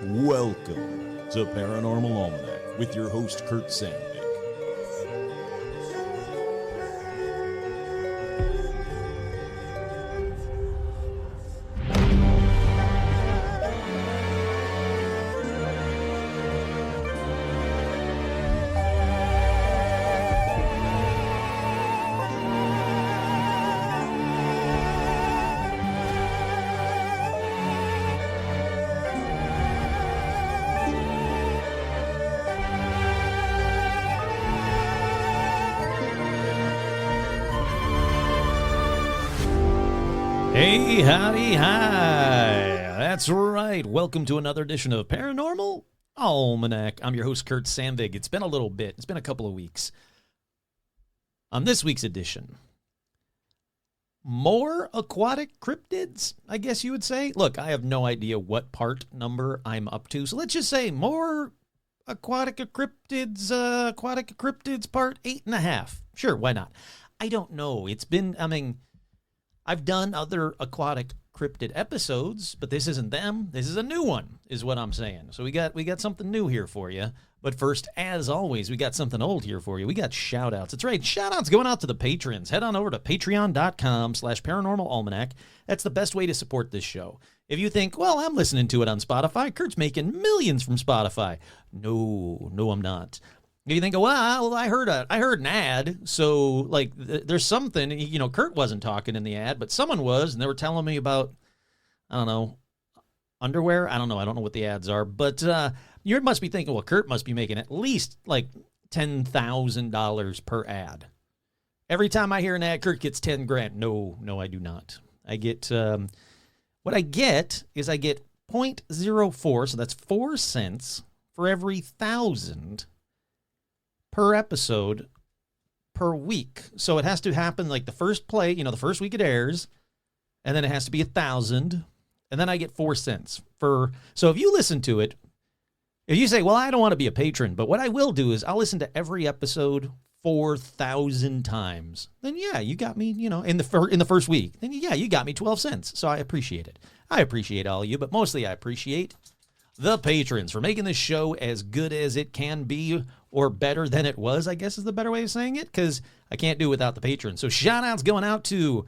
Welcome to Paranormal Almanac with your host, Kurt Sandvik. Hey, howdy, hi. That's right. Welcome to another edition of Paranormal Almanac. I'm your host, Kurt Sandvik. It's been a little bit. It's been a couple of weeks. On this week's edition, more aquatic cryptids, I guess you would say. Look, I have no idea what part number I'm up to, so let's just say more aquatic cryptids part 8.5. Sure, why not? I don't know. It's been, I've done other aquatic cryptid episodes, but this isn't them. This is a new one, is what I'm saying. So we got something new here for you. But first, as always, we got something old here for you. We got shout-outs. That's right, shout-outs going out to the patrons. Head on over to patreon.com/paranormalalmanac. That's the best way to support this show. If you think, well, I'm listening to it on Spotify, Kurt's making millions from Spotify. No, I'm not. You think, well, I heard an ad, so like there's something, Kurt wasn't talking in the ad, but someone was, and they were telling me about, I don't know, underwear. I don't know what the ads are, but you must be thinking, well, Kurt must be making at least like $10,000 per ad. Every time I hear an ad, Kurt gets 10 grand. No, I do not. I get what I get is I get 0.04, so that's 4 cents for every 1,000 per episode per week. So it has to happen like the first play, the first week it airs, and then it has to be 1,000, and then I get 4 cents for. So if you listen to it, if you say, well, I don't want to be a patron, but what I will do is I'll listen to every episode 4,000 times. Then yeah, you got me, in the first week. Then yeah, you got me 12 cents. So I appreciate it. I appreciate all of you, but mostly I appreciate the patrons for making this show as good as it can be, or better than it was, I guess is the better way of saying it, because I can't do it without the patrons. So shout-outs going out to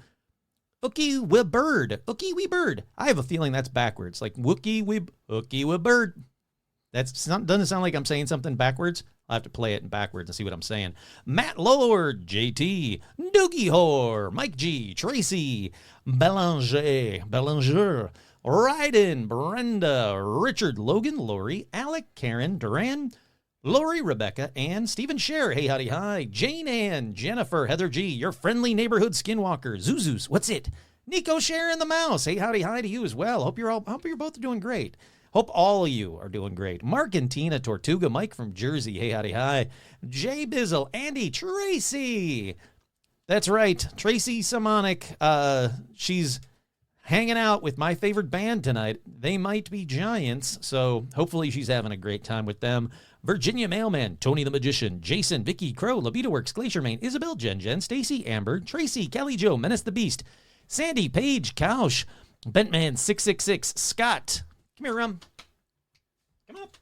Ookie Wee Bird. Ookie Wee Bird. I have a feeling that's backwards, like Wookie Wee Bird. Doesn't sound like I'm saying something backwards. I'll have to play it in backwards and see what I'm saying. Matt Lord, JT, Doogie Hor, Mike G, Tracy, Belanger, Ryden, Brenda, Richard, Logan, Lori, Alec, Karen, Duran, Lori, Rebecca, and Stephen Scher. Hey, howdy, hi. Jane Ann, Jennifer, Heather G, your friendly neighborhood skinwalker. Zuzus, what's it? Nico, Scher, and the mouse. Hey, howdy, hi to you as well. Hope you're both doing great. Hope all of you are doing great. Mark and Tina, Tortuga, Mike from Jersey. Hey, howdy, hi. Jay Bizzle, Andy, Tracy. That's right, Tracy Simonic. She's hanging out with my favorite band tonight. They might be giants, so hopefully she's having a great time with them. Virginia Mailman, Tony the Magician, Jason, Vicky, Crow, Libido Works, Glacier Main, Isabel, Jen, Stacy, Amber, Tracy, Kelly Joe, Menace the Beast, Sandy, Paige, Kaush, Bentman 666, Scott. Come here, Rum. Come up.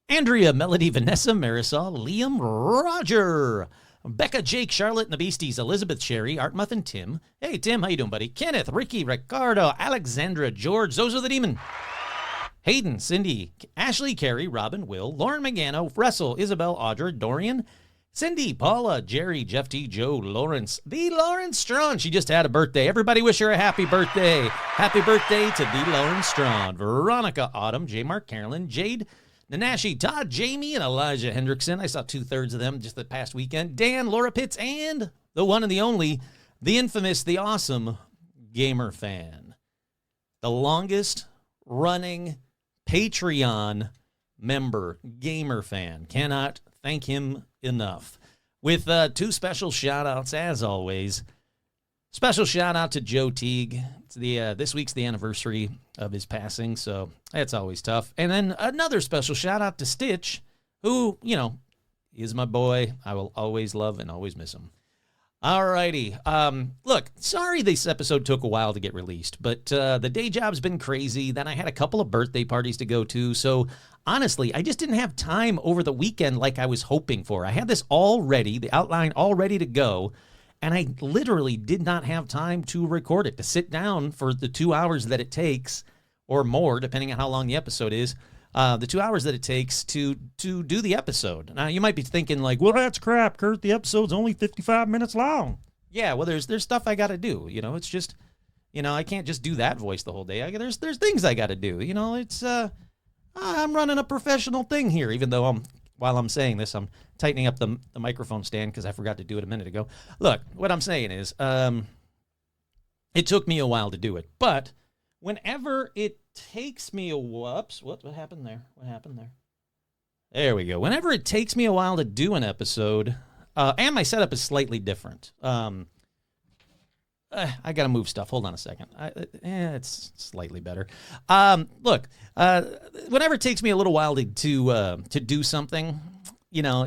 Andrea, Melody, Vanessa, Marisol, Liam, Roger, Becca, Jake, Charlotte, and the Beasties, Elizabeth, Sherry, Artmuth, and Tim. Hey, Tim, how you doing, buddy? Kenneth, Ricky, Ricardo, Alexandra, George, Zozo the Demon, Hayden, Cindy, Ashley, Carrie, Robin, Will, Lauren Magano, Russell, Isabel, Audra, Dorian, Cindy, Paula, Jerry, Jeff T, Joe, Lawrence, the Lawrence Strawn. She just had a birthday. Everybody wish her a happy birthday. Happy birthday to the Lawrence Strawn. Veronica, Autumn, J. Mark, Carolyn, Jade, Nanashi, Todd, Jamie, and Elijah Hendrickson. I saw 2/3 of them just the past weekend. Dan, Laura Pitts, and the one and the only, the infamous, the awesome Gamer Fan. The longest running Patreon member, Gamer Fan. Cannot thank him enough. With 2 special shout-outs, as always. Special shout-out to Joe Teague. It's this week's the anniversary of his passing, so that's always tough. And then another special shout-out to Stitch, who, is my boy. I will always love and always miss him. Alrighty. Look, sorry this episode took a while to get released, but the day job's been crazy. Then I had a couple of birthday parties to go to, so honestly, I just didn't have time over the weekend like I was hoping for. I had this all ready, the outline all ready to go, and I literally did not have time to record it, to sit down for the 2 hours that it takes, or more, depending on how long the episode is. The 2 hours that it takes to do the episode. Now, you might be thinking like, well, that's crap, Kurt. The episode's only 55 minutes long. Yeah, well, there's stuff I got to do. You know, it's just, you know, I can't just do that voice the whole day. There's things I got to do. You know, it's, I'm running a professional thing here, even though while I'm saying this, I'm tightening up the microphone stand because I forgot to do it a minute ago. Look, what I'm saying is, it took me a while to do it, but whenever it takes me a whoops, what happened there? What happened there? There we go. Whenever it takes me a while to do an episode, and my setup is slightly different. I got to move stuff. Hold on a second. It's slightly better. Look, whenever it takes me a little while to do something, you know,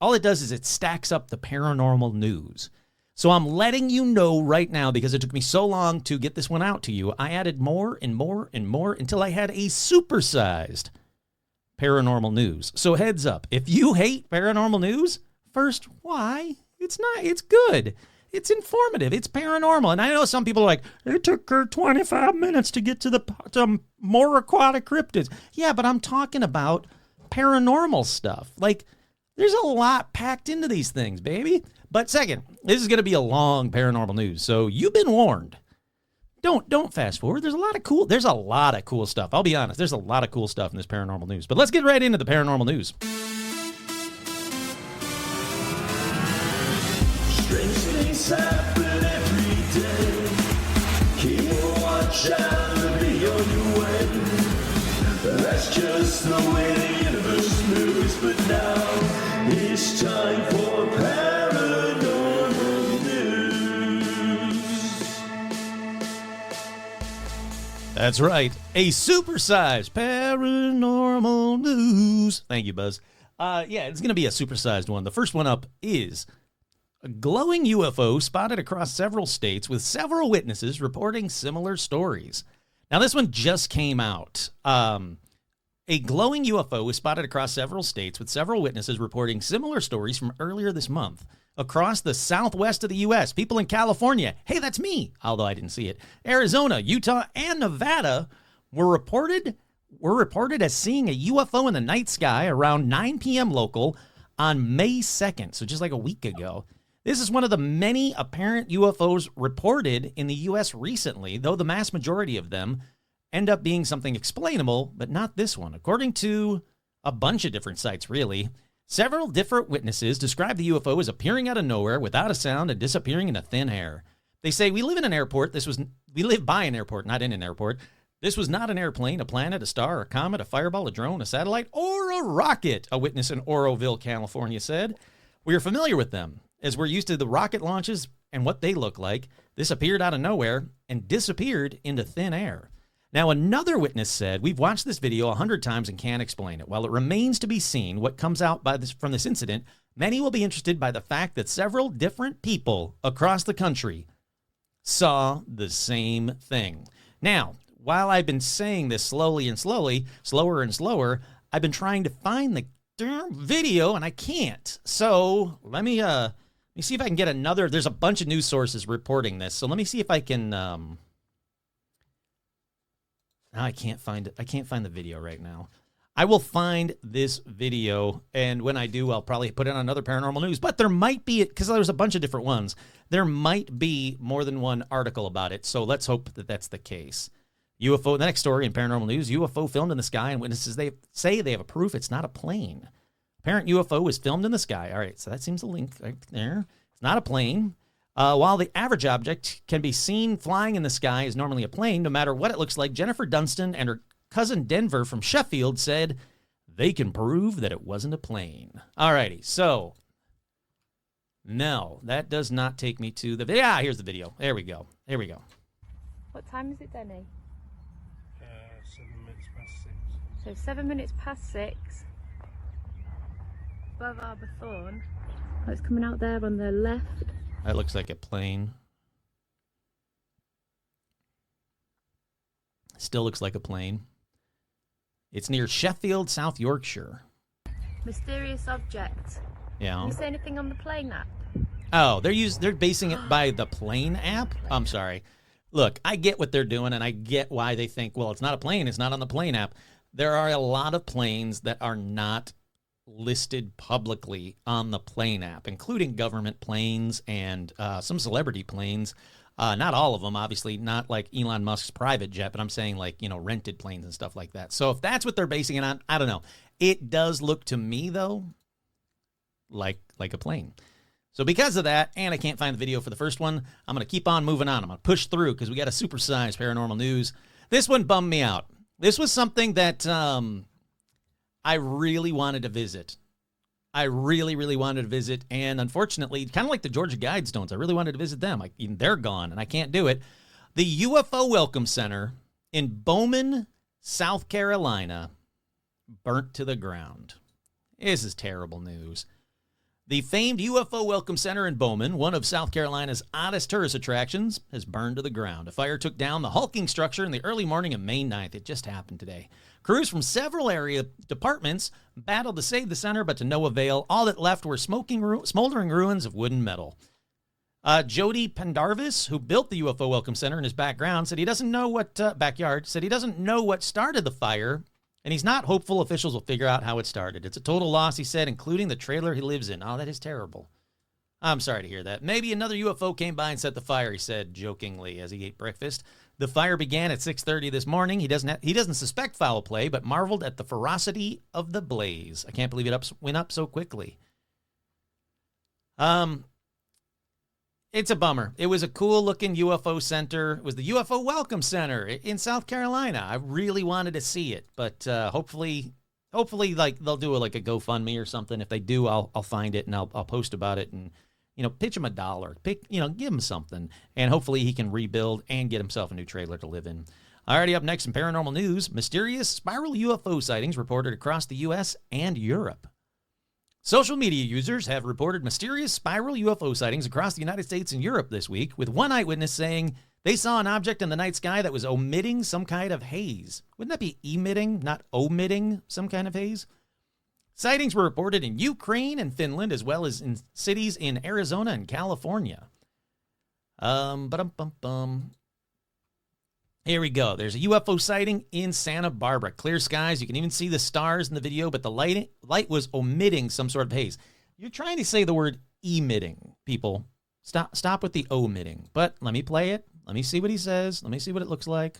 all it does is it stacks up the paranormal news. So I'm letting you know right now, because it took me so long to get this one out to you, I added more and more and more until I had a supersized paranormal news. So heads up, if you hate paranormal news, first, why? It's good. It's informative. It's paranormal. And I know some people are like, it took her 25 minutes to get to more Aquatic Cryptids. Yeah, but I'm talking about paranormal stuff. Like, there's a lot packed into these things, baby. But second, this is going to be a long paranormal news, so you've been warned. Don't fast forward. There's a lot of cool stuff. I'll be honest. There's a lot of cool stuff in this paranormal news. But let's get right into the paranormal news. Strange things happen every day. Keep watch out and be on your way. That's just the way the universe moves. But now it's time for paranormal news. That's right. A supersized paranormal news. Thank you, Buzz. Yeah, it's going to be a supersized one. The first one up is a glowing UFO spotted across several states with several witnesses reporting similar stories. Now, this one just came out. A glowing UFO was spotted across several states with several witnesses reporting similar stories from earlier this month. Across the southwest of the U.S., people in California, hey, that's me, although I didn't see it, Arizona, Utah, and Nevada were reported as seeing a UFO in the night sky around 9 p.m. local on May 2nd, so just like a week ago. This is one of the many apparent UFOs reported in the U.S. recently, though the mass majority of them end up being something explainable, but not this one. According to a bunch of different sites, really, several different witnesses describe the UFO as appearing out of nowhere without a sound and disappearing into thin air. They say, we live in an airport. We live by an airport, not in an airport. This was not an airplane, a planet, a star, a comet, a fireball, a drone, a satellite, or a rocket, a witness in Oroville, California said. We are familiar with them, as we're used to the rocket launches and what they look like. This appeared out of nowhere and disappeared into thin air. Now, another witness said, we've watched this video 100 times and can't explain it. While it remains to be seen what comes out from this incident, many will be interested by the fact that several different people across the country saw the same thing. Now, while I've been saying this slower and slower, I've been trying to find the darn video and I can't. So let me see if I can get another. There's a bunch of news sources reporting this. So let me see if I can. I can't find it. I can't find the video right now. I will find this video, and when I do, I'll probably put it on another paranormal news. But there might be, because there's a bunch of different ones, there might be more than one article about it. So let's hope that that's the case. UFO, the next story in paranormal news, UFO filmed in the sky, and witnesses they say they have a proof it's not a plane. Apparent UFO was filmed in the sky. All right, so that seems a link right there. It's not a plane. While the average object can be seen flying in the sky is normally a plane, no matter what it looks like, Jennifer Dunstan and her cousin Denver from Sheffield said they can prove that it wasn't a plane. All righty, so no, that does not take me to the video. Yeah, here's the video. There we go. There we go. What time is it, Denny? 7 minutes past 6. So 7 minutes past 6. Above Arbor Thorn. Oh, it's coming out there on the left. That looks like a plane. Still looks like a plane. It's near Sheffield, South Yorkshire. Mysterious object. Yeah. Can you say anything on the plane app? Oh, they're basing it by the plane app? I'm sorry. Look, I get what they're doing, and I get why they think, well, it's not a plane. It's not on the plane app. There are a lot of planes that are not listed publicly on the plane app, including government planes and some celebrity planes. Not all of them, obviously, not like Elon Musk's private jet, but I'm saying like, rented planes and stuff like that. So if that's what they're basing it on, I don't know. It does look to me, though, like a plane. So because of that, and I can't find the video for the first one, I'm going to keep on moving on. I'm going to push through because we got a supersized paranormal news. This one bummed me out. This was something that I really wanted to visit. I really, really wanted to visit, and unfortunately, kind of like the Georgia Guidestones, I really wanted to visit them. They're gone, and I can't do it. The UFO Welcome Center in Bowman, South Carolina, burnt to the ground. This is terrible news. The famed UFO Welcome Center in Bowman, one of South Carolina's oddest tourist attractions, has burned to the ground. A fire took down the hulking structure in the early morning of May 9th. It just happened today. Crews from several area departments battled to save the center, but to no avail. All that left were smoldering ruins of wood and metal. Jody Pendarvis, who built the UFO Welcome Center in his backyard, said he doesn't know what started the fire, and he's not hopeful officials will figure out how it started. It's a total loss, he said, including the trailer he lives in. Oh, that is terrible. I'm sorry to hear that. Maybe another UFO came by and set the fire, he said jokingly as he ate breakfast. The fire began at 6:30 this morning. He doesn't suspect foul play, but marveled at the ferocity of the blaze. I can't believe it went up so quickly. It's a bummer. It was a cool-looking UFO center. It was the UFO Welcome Center in South Carolina. I really wanted to see it, but hopefully, like they'll do a GoFundMe or something. If they do, I'll find it and I'll post about it and pitch him $1. Give him something, and hopefully he can rebuild and get himself a new trailer to live in. Alrighty, up next in paranormal news, mysterious spiral UFO sightings reported across the U.S. and Europe. Social media users have reported mysterious spiral UFO sightings across the United States and Europe this week, with one eyewitness saying they saw an object in the night sky that was emitting some kind of haze. Wouldn't that be emitting, not omitting some kind of haze? Sightings were reported in Ukraine and Finland, as well as in cities in Arizona and California. Here we go. There's a UFO sighting in Santa Barbara. Clear skies. You can even see the stars in the video, but the light was omitting some sort of haze. You're trying to say the word emitting, people. Stop with the omitting. But let me play it. Let me see what he says. Let me see what it looks like.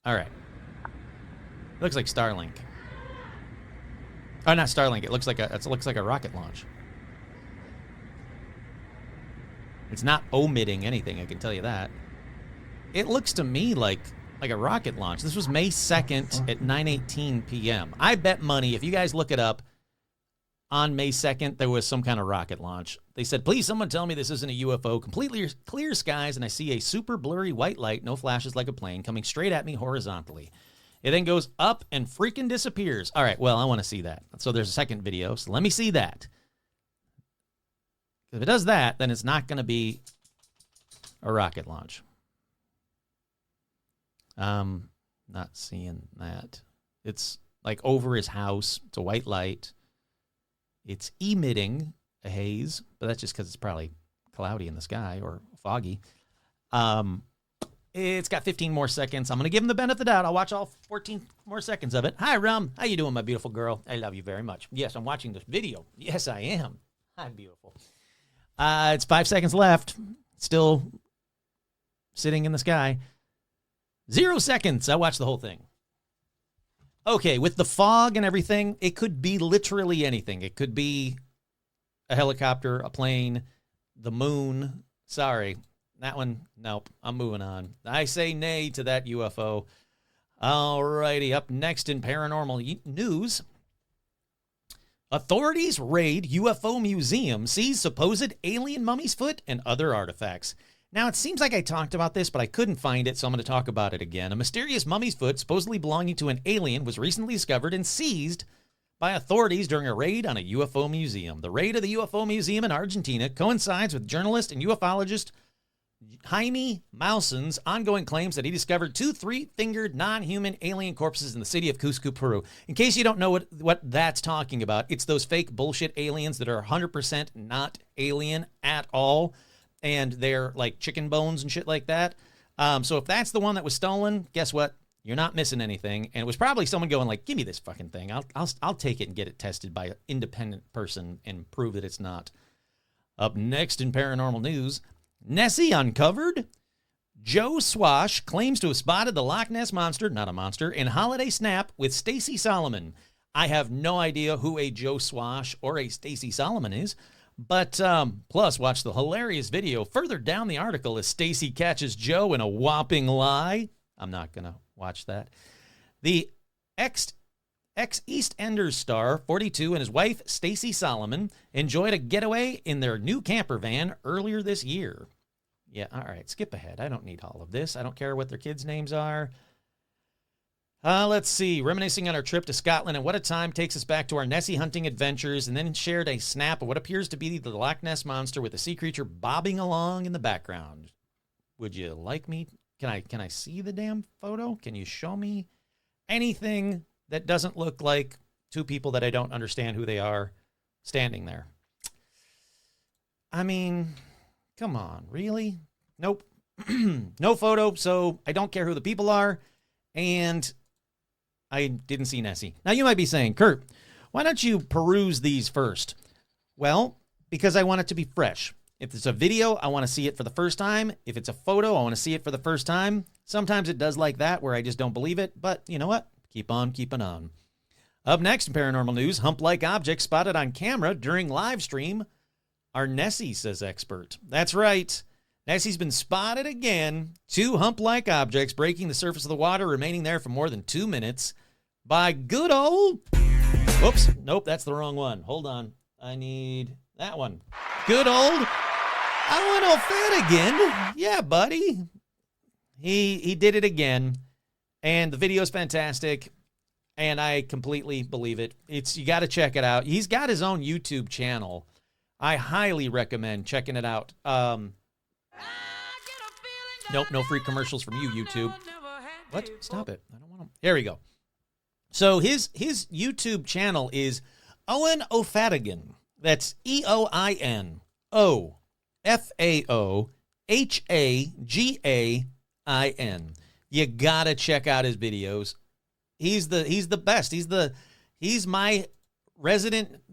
All right. It looks like Starlink. Oh, not Starlink. It looks like a rocket launch. It's not omitting anything, I can tell you that. It looks to me like a rocket launch. This was May 2nd at 9:18 p.m. I bet money, if you guys look it up, on May 2nd, there was some kind of rocket launch. They said, please, someone tell me this isn't a UFO. Completely clear skies, and I see a super blurry white light, no flashes like a plane, coming straight at me horizontally. It then goes up and freaking disappears. All right, well, I want to see that. So there's a second video, so let me see that. If it does that, then it's not going to be a rocket launch. Not seeing that. It's like over his house. It's a white light. It's emitting a haze, but that's just because it's probably cloudy in the sky or foggy. It's got 15 more seconds. I'm going to give him the benefit of the doubt. I'll watch all 14 more seconds of it. Hi, Rum. How you doing, my beautiful girl? I love you very much. Yes, I'm watching this video. Yes, I am. I'm beautiful. It's 5 seconds left. Still sitting in the sky. 0 seconds. I watched the whole thing. Okay, with the fog and everything, it could be literally anything. It could be a helicopter, a plane, the moon. Sorry. That one, nope. I'm moving on. I say nay to that UFO. Alrighty, up next in paranormal news. Authorities raid UFO museum, seize supposed alien mummy's foot and other artifacts. Now, it seems like I talked about this, but I couldn't find it, so I'm going to talk about it again. A mysterious mummy's foot, supposedly belonging to an alien, was recently discovered and seized by authorities during a raid on a UFO museum. The raid of the UFO museum in Argentina coincides with journalist and ufologist Jaime Mausen's ongoing claims that he discovered 2 3-fingered non-human alien corpses in the city of Cusco, Peru. In case you don't know what that's talking about, it's those fake bullshit aliens that are 100% not alien at all, and they're like chicken bones and shit like that. So if that's the one that was stolen, guess what? You're not missing anything. And it was probably someone going like, give me this fucking thing. I'll take it and get it tested by an independent person and prove that it's not. Up next in paranormal news, Nessie uncovered. Joe Swash claims to have spotted the Loch Ness Monster, not a monster, in Holiday Snap with Stacey Solomon. I have no idea who a Joe Swash or a Stacey Solomon is, but plus watch the hilarious video further down the article as Stacey catches Joe in a whopping lie. I'm not going to watch that. The ex-EastEnders star, 42, and his wife, Stacey Solomon, enjoyed a getaway in their new camper van earlier this year. Yeah, all right, skip ahead. I don't need all of this. I don't care what their kids' names are. Let's see. Reminiscing on our trip to Scotland and what a time takes us back to our Nessie hunting adventures, and then shared a snap of what appears to be the Loch Ness Monster with a sea creature bobbing along in the background. Would you like me? Can I see the damn photo? Can you show me anything that doesn't look like 2 people that I don't understand who they are standing there? I mean, come on, really? Nope. No photo, so I don't care who the people are, and I didn't see Nessie. Now, you might be saying, Kurt, why don't you peruse these first? Well, because I want it to be fresh. If it's a video, I want to see it for the first time. If it's a photo, I want to see it for the first time. Sometimes it does like that, where I just don't believe it, but you know what? Keep on keeping on. Up next in paranormal news, hump-like objects spotted on camera during live stream are Nessie, says expert. That's right. Nessie's been spotted again. 2 hump-like objects breaking the surface of the water, remaining there for more than 2 minutes by good old... Whoops. Nope, that's the wrong one. Hold on. I need that one. Good old Owen O'Fadigan. Yeah, buddy. He did it again. And the video is fantastic, and I completely believe it. You got to check it out. He's got his own YouTube channel. I highly recommend checking it out. Nope, no free commercials from you, YouTube. What? Stop it. I don't want to. There we go. So his YouTube channel is Owen O'Fadigan. That's EOINOFAOHAGAIN. You gotta check out his videos. He's the best. He's my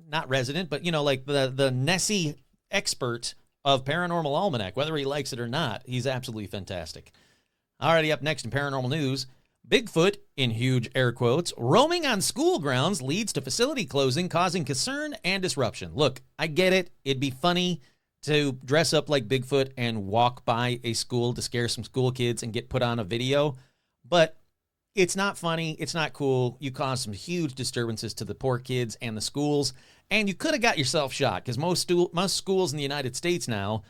not resident, but like the Nessie expert of Paranormal Almanac. Whether he likes it or not, he's absolutely fantastic. Alrighty, up next in paranormal news, Bigfoot, in huge air quotes, roaming on school grounds leads to facility closing, causing concern and disruption. Look, I get it. It'd be funny to dress up like Bigfoot and walk by a school to scare some school kids and get put on a video, but it's not funny. It's not cool. You cause some huge disturbances to the poor kids and the schools, and you could have got yourself shot, because most schools in the United States now,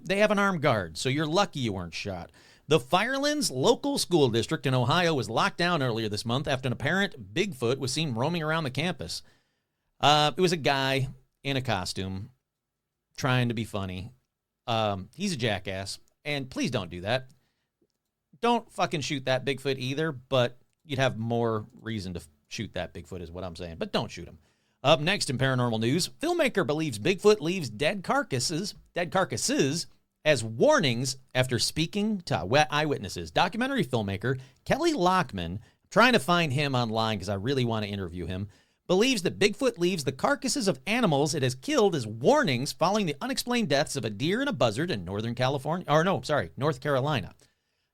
they have an armed guard, so you're lucky you weren't shot. The Firelands local school district in Ohio was locked down earlier this month after an apparent Bigfoot was seen roaming around the campus. It was a guy in a costume trying to be funny. He's a jackass, and please don't do that. Don't fucking shoot that Bigfoot either, but you'd have more reason to shoot that Bigfoot is what I'm saying, but don't shoot him. Up next in paranormal news, filmmaker believes Bigfoot leaves dead carcasses as warnings after speaking to eyewitnesses. Documentary filmmaker Kelly Lockman, trying to find him online because I really want to interview him, believes that Bigfoot leaves the carcasses of animals it has killed as warnings following the unexplained deaths of a deer and a buzzard in North Carolina.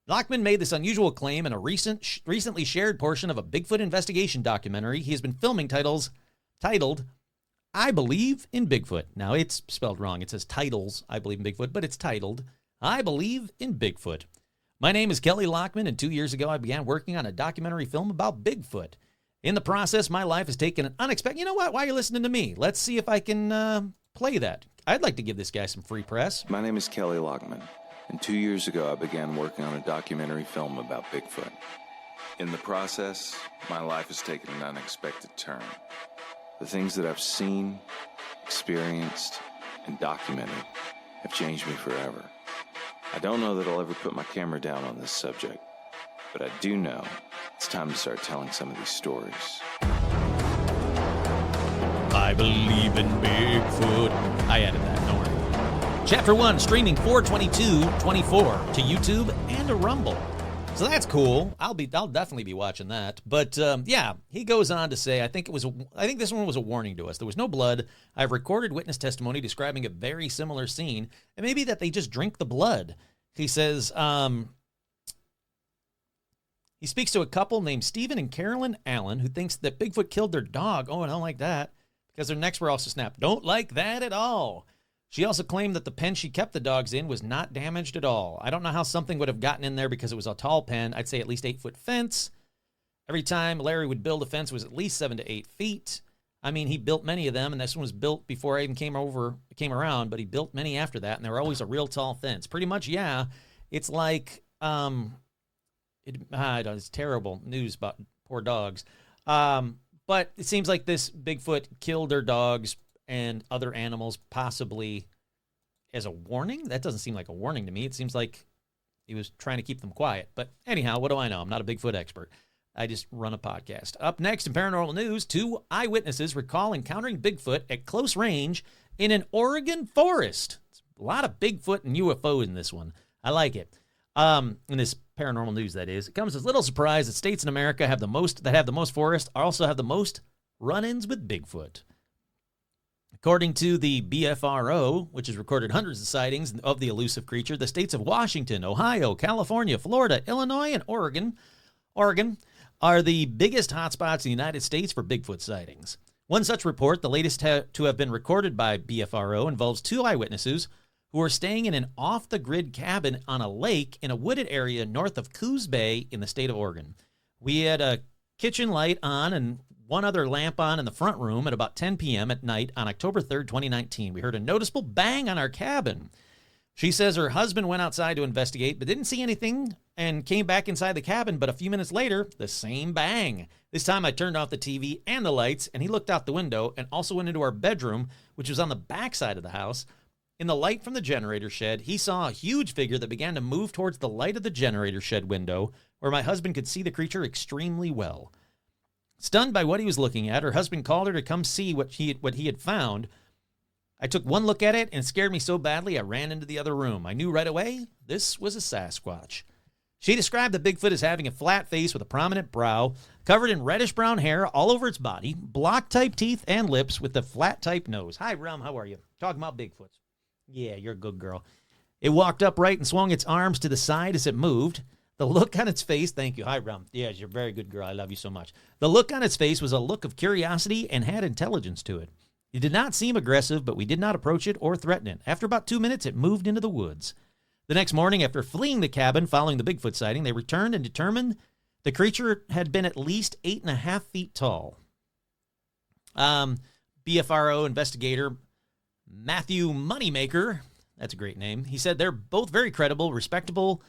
Lockman made this unusual claim in a recently shared portion of a Bigfoot investigation documentary he has been filming titled I Believe in Bigfoot. Now, it's spelled wrong. It says titles, I Believe in Bigfoot, but it's titled I Believe in Bigfoot. My name is Kelly Lockman, and 2 years ago I began working on a documentary film about Bigfoot. In the process, my life has taken an unexpected... You know what? Why are you listening to me? Let's see if I can play that. I'd like to give this guy some free press. My name is Kelly Lockman, and 2 years ago I began working on a documentary film about Bigfoot. In the process, my life has taken an unexpected turn. The things that I've seen, experienced, and documented have changed me forever. I don't know that I'll ever put my camera down on this subject, but I do know it's time to start telling some of these stories. I believe in Bigfoot. I added that, don't worry. Chapter 1, streaming 4/22/24 to YouTube and to Rumble. So that's cool. I'll definitely be watching that. But yeah, he goes on to say, I think this one was a warning to us. There was no blood. I've recorded witness testimony describing a very similar scene, and maybe that they just drink the blood. He says, he speaks to a couple named Stephen and Carolyn Allen who thinks that Bigfoot killed their dog. Oh, I don't like that, because their necks were also snapped. Don't like that at all. She also claimed that the pen she kept the dogs in was not damaged at all. I don't know how something would have gotten in there because it was a tall pen. I'd say at least 8-foot fence. Every time Larry would build a fence, it was at least 7 to 8 feet. I mean, he built many of them, and this one was built before I even came around, but he built many after that, and they were always a real tall fence. Pretty much, yeah. It's like, it's terrible news about poor dogs. But it seems like this Bigfoot killed their dogs and other animals, possibly as a warning. That doesn't seem like a warning to me. It seems like he was trying to keep them quiet. But anyhow, what do I know? I'm not a Bigfoot expert. I just run a podcast. Up next in paranormal news, 2 eyewitnesses recall encountering Bigfoot at close range in an Oregon forest. It's a lot of Bigfoot and UFO in this one. I like it. In this paranormal news, that is. It comes as little surprise that states in America have the most forest also have the most run-ins with Bigfoot. According to the BFRO, which has recorded hundreds of sightings of the elusive creature, the states of Washington, Ohio, California, Florida, Illinois, and Oregon are the biggest hotspots in the United States for Bigfoot sightings. One such report, the latest to have been recorded by BFRO, involves 2 eyewitnesses who are staying in an off-the-grid cabin on a lake in a wooded area north of Coos Bay in the state of Oregon. We had a kitchen light on and one other lamp on in the front room at about 10 p.m. at night on October 3rd, 2019. We heard a noticeable bang on our cabin. She says her husband went outside to investigate but didn't see anything and came back inside the cabin, but a few minutes later, the same bang. This time I turned off the TV and the lights, and he looked out the window and also went into our bedroom, which was on the back side of the house. In the light from the generator shed, he saw a huge figure that began to move towards the light of the generator shed window, where my husband could see the creature extremely well. Stunned by what he was looking at, her husband called her to come see what he had found. I took one look at it, and it scared me so badly I ran into the other room. I knew right away this was a Sasquatch. She described the Bigfoot as having a flat face with a prominent brow, covered in reddish-brown hair all over its body, block-type teeth and lips with a flat-type nose. Hi, Rum, how are you? Talking about Bigfoots. Yeah, you're a good girl. It walked upright and swung its arms to the side as it moved. The look on its face, thank you. Hi, Rum. Yes, you're a very good girl. I love you so much. The look on its face was a look of curiosity and had intelligence to it. It did not seem aggressive, but we did not approach it or threaten it. After about 2 minutes, it moved into the woods. The next morning, after fleeing the cabin following the Bigfoot sighting, they returned and determined the creature had been at least 8.5 feet tall. BFRO investigator Matthew Moneymaker, that's a great name, he said they're both very credible, respectable,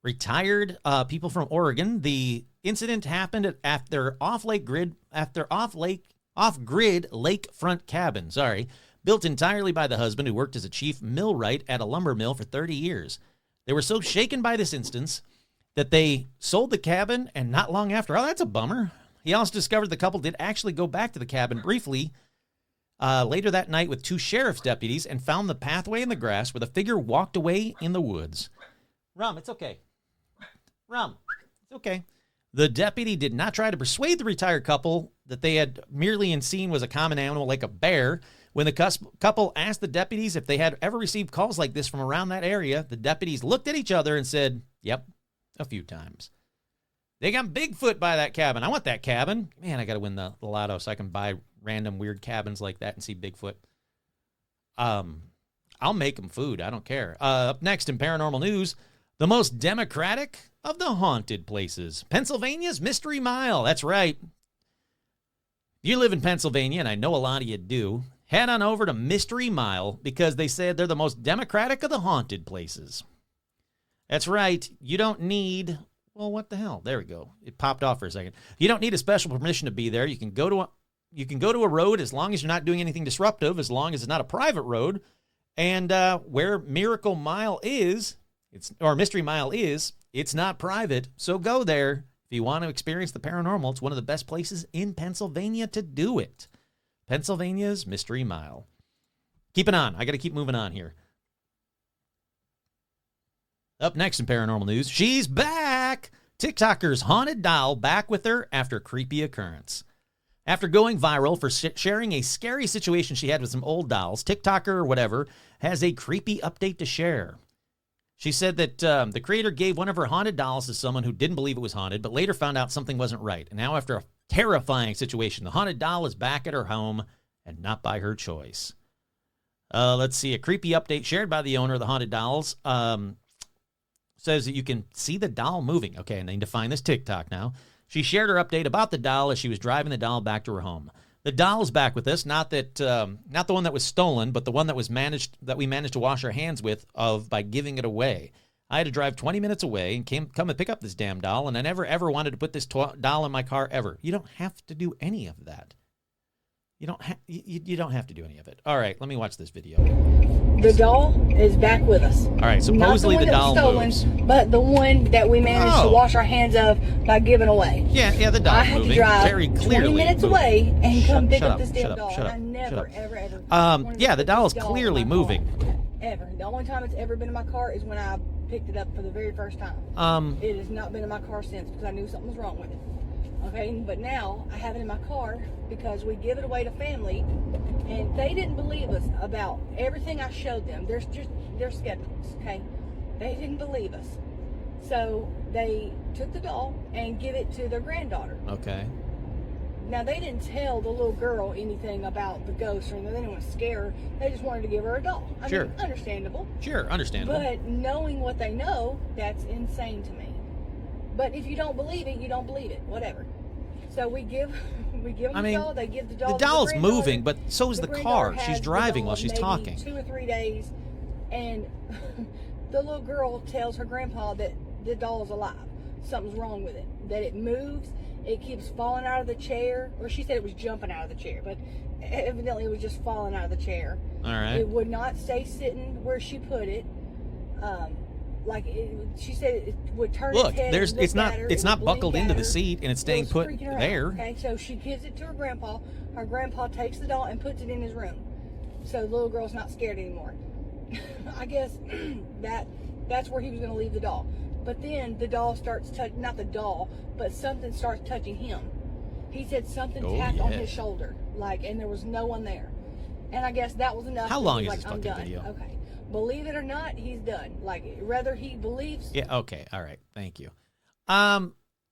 retired people from Oregon. The incident happened at their off-grid lakefront cabin, built entirely by the husband who worked as a chief millwright at a lumber mill for 30 years. They were so shaken by this instance that they sold the cabin, and not long after, oh, that's a bummer. He also discovered the couple did actually go back to the cabin briefly later that night with 2 sheriff's deputies and found the pathway in the grass where the figure walked away in the woods. Rum, it's okay. Rum, it's okay. The deputy did not try to persuade the retired couple that they had merely seen was a common animal like a bear. When the couple asked the deputies if they had ever received calls like this from around that area, the deputies looked at each other and said, yep, a few times. They got Bigfoot by that cabin. I want that cabin. Man, I got to win the lotto so I can buy random weird cabins like that and see Bigfoot. I'll make them food. I don't care. Up next in paranormal news, the most democratic of the haunted places. Pennsylvania's Mystery Mile. That's right. You live in Pennsylvania, and I know a lot of you do. Head on over to Mystery Mile because they said they're the most democratic of the haunted places. That's right. You don't need... Well, what the hell? There we go. It popped off for a second. You don't need a special permission to be there. You can go to you can go to a road as long as you're not doing anything disruptive, as long as it's not a private road. And where Miracle Mile is, or Mystery Mile is, it's not private. So go there. If you want to experience the paranormal, it's one of the best places in Pennsylvania to do it. Pennsylvania's Mystery Mile. Keep it on. I got to keep moving on here. Up next in paranormal news, she's back. TikToker's haunted doll back with her after creepy occurrence. After going viral for sharing a scary situation she had with some old dolls, TikToker or whatever has a creepy update to share. She said that the creator gave one of her haunted dolls to someone who didn't believe it was haunted, but later found out something wasn't right. And now, after a terrifying situation, the haunted doll is back at her home and not by her choice. Let's see. A creepy update shared by the owner of the haunted dolls says that you can see the doll moving. Okay, and I need to find this TikTok now. She shared her update about the doll as she was driving the doll back to her home. The doll is back with us, not the one that was stolen, but the one that we managed to wash our hands with by giving it away. I had to drive 20 minutes away and come and pick up this damn doll, and I never ever wanted to put this doll in my car ever. You don't have to do any of that. You don't have to do any of it. All right, let me watch this video. The doll is back with us. All right, supposedly the doll moves. But the one that we managed to wash our hands of by giving away. Yeah, the doll's moving. I had to drive very clearly 20 minutes moving. away and come pick up this Shut damn up, doll. shut up, I never, shut up. ever. Yeah, the doll is clearly moving. Ever. The only time it's ever been in my car is when I picked it up for the very first time. It has not been in my car since because I knew something was wrong with it. Okay, but now I have it in my car because we give it away to family, and they didn't believe us about everything I showed them. They're skeptics, okay? They didn't believe us. So they took the doll and give it to their granddaughter. Okay. Now, they didn't tell the little girl anything about the ghost or anything. They didn't want to scare her. They just wanted to give her a doll. I mean, understandable. Sure, understandable. But knowing what they know, that's insane to me. But if you don't believe it, you don't believe it. Whatever. So we give them the doll. They give the doll. The doll's to the moving, but so is the car. granddaughter She's has driving the while doll she's maybe talking. 2 or 3 days, and the little girl tells her grandpa that the doll is alive. Something's wrong with it. That it moves. It keeps falling out of the chair. Or she said it was jumping out of the chair, but evidently it was just falling out of the chair. All right. It would not stay sitting where she put it. She said it would turn its head. Look, it's not buckled into the seat, and it's staying put there. Okay, so she gives it to her grandpa. Her grandpa takes the doll and puts it in his room. So the little girl's not scared anymore. I guess that's where he was going to leave the doll. But then the doll starts not the doll, but something starts touching him. He said something tapped on his shoulder, and there was no one there. And I guess that was enough. How long is this fucking done. video? Okay. Believe it or not, he's done. Whether he believes. Yeah, okay. All right. Thank you.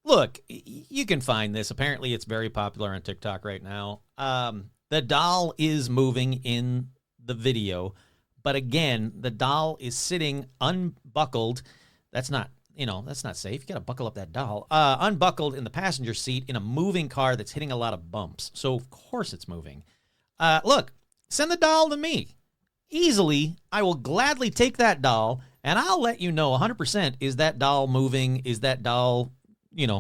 Look, you can find this. Apparently, it's very popular on TikTok right now. The doll is moving in the video, but again, the doll is sitting unbuckled. That's not safe. You got to buckle up that doll. Unbuckled in the passenger seat in a moving car that's hitting a lot of bumps. So, of course, it's moving. Look, send the doll to me. Easily, I will gladly take that doll, and I'll let you know 100% is that doll moving, is that doll,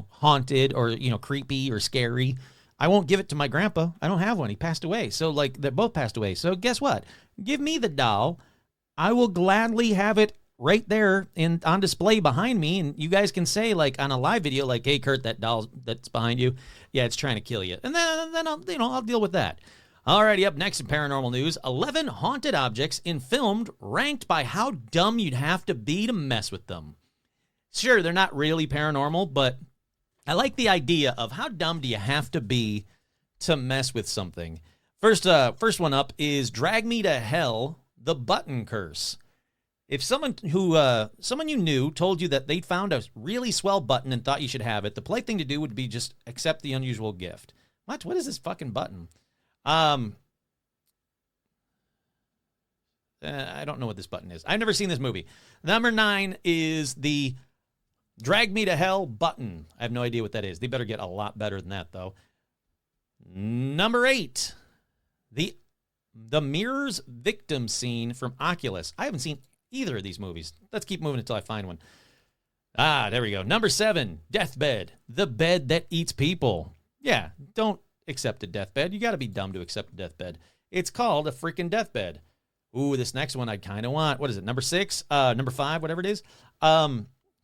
haunted or, creepy or scary. I won't give it to my grandpa. I don't have one. He passed away. So, they both passed away. So, guess what? Give me the doll. I will gladly have it right there on display behind me, and you guys can say, on a live video, hey, Kurt, that doll that's behind you, yeah, it's trying to kill you. And then I'll deal with that. Alrighty, up next in paranormal news, 11 haunted objects in filmed ranked by how dumb you'd have to be to mess with them. Sure, they're not really paranormal, but I like the idea of how dumb do you have to be to mess with something. First one up is Drag Me to Hell, the Button Curse. If someone you knew told you that they'd found a really swell button and thought you should have it, the polite thing to do would be just accept the unusual gift. What is this fucking button? I don't know what this button is. I've never seen this movie. Number 9 is the Drag Me to Hell button. I have no idea what that is. They better get a lot better than that, though. Number 8, the mirrors victim scene from Oculus. I haven't seen either of these movies. Let's keep moving until I find one. There we go. Number 7, Deathbed, the bed that eats people. Yeah, don't accept a deathbed. You got to be dumb to accept a deathbed. It's called a freaking deathbed. Ooh, this next one I kind of want. What is it? Number 6? Number 5, whatever it is.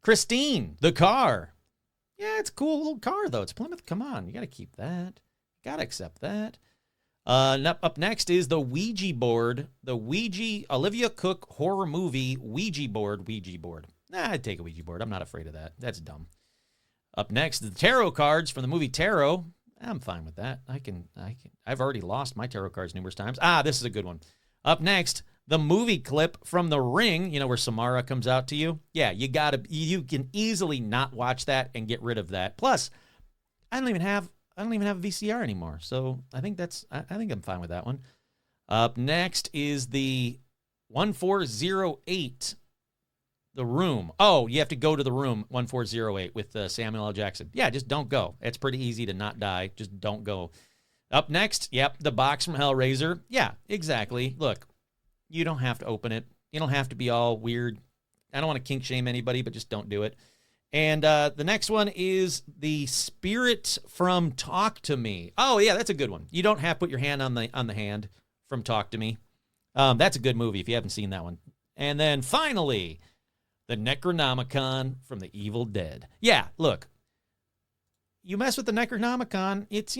Christine, the car. Yeah, it's a cool little car, though. It's Plymouth. Come on. You got to keep that. You got to accept that. Up next is the Ouija board. The Olivia Cook horror movie Ouija board. Nah, I'd take a Ouija board. I'm not afraid of that. That's dumb. Up next, the tarot cards from the movie Tarot. I'm fine with that. I've already lost my tarot cards numerous times. This is a good one. Up next, the movie clip from The Ring, where Samara comes out to you. Yeah, you can easily not watch that and get rid of that. Plus, I don't even have a VCR anymore. So I think I'm fine with that one. Up next is the 1408, The Room. Oh, you have to go to The Room 1408 with Samuel L. Jackson. Yeah, just don't go. It's pretty easy to not die. Just don't go. Up next, the box from Hellraiser. Yeah, exactly. Look, you don't have to open it. You don't have to be all weird. I don't want to kink shame anybody, but just don't do it. And the next one is the spirit from Talk to Me. Oh, yeah, that's a good one. You don't have to put your hand on the hand from Talk to Me. That's a good movie if you haven't seen that one. And then finally, the Necronomicon from the Evil Dead. Yeah, look. You mess with the Necronomicon, it's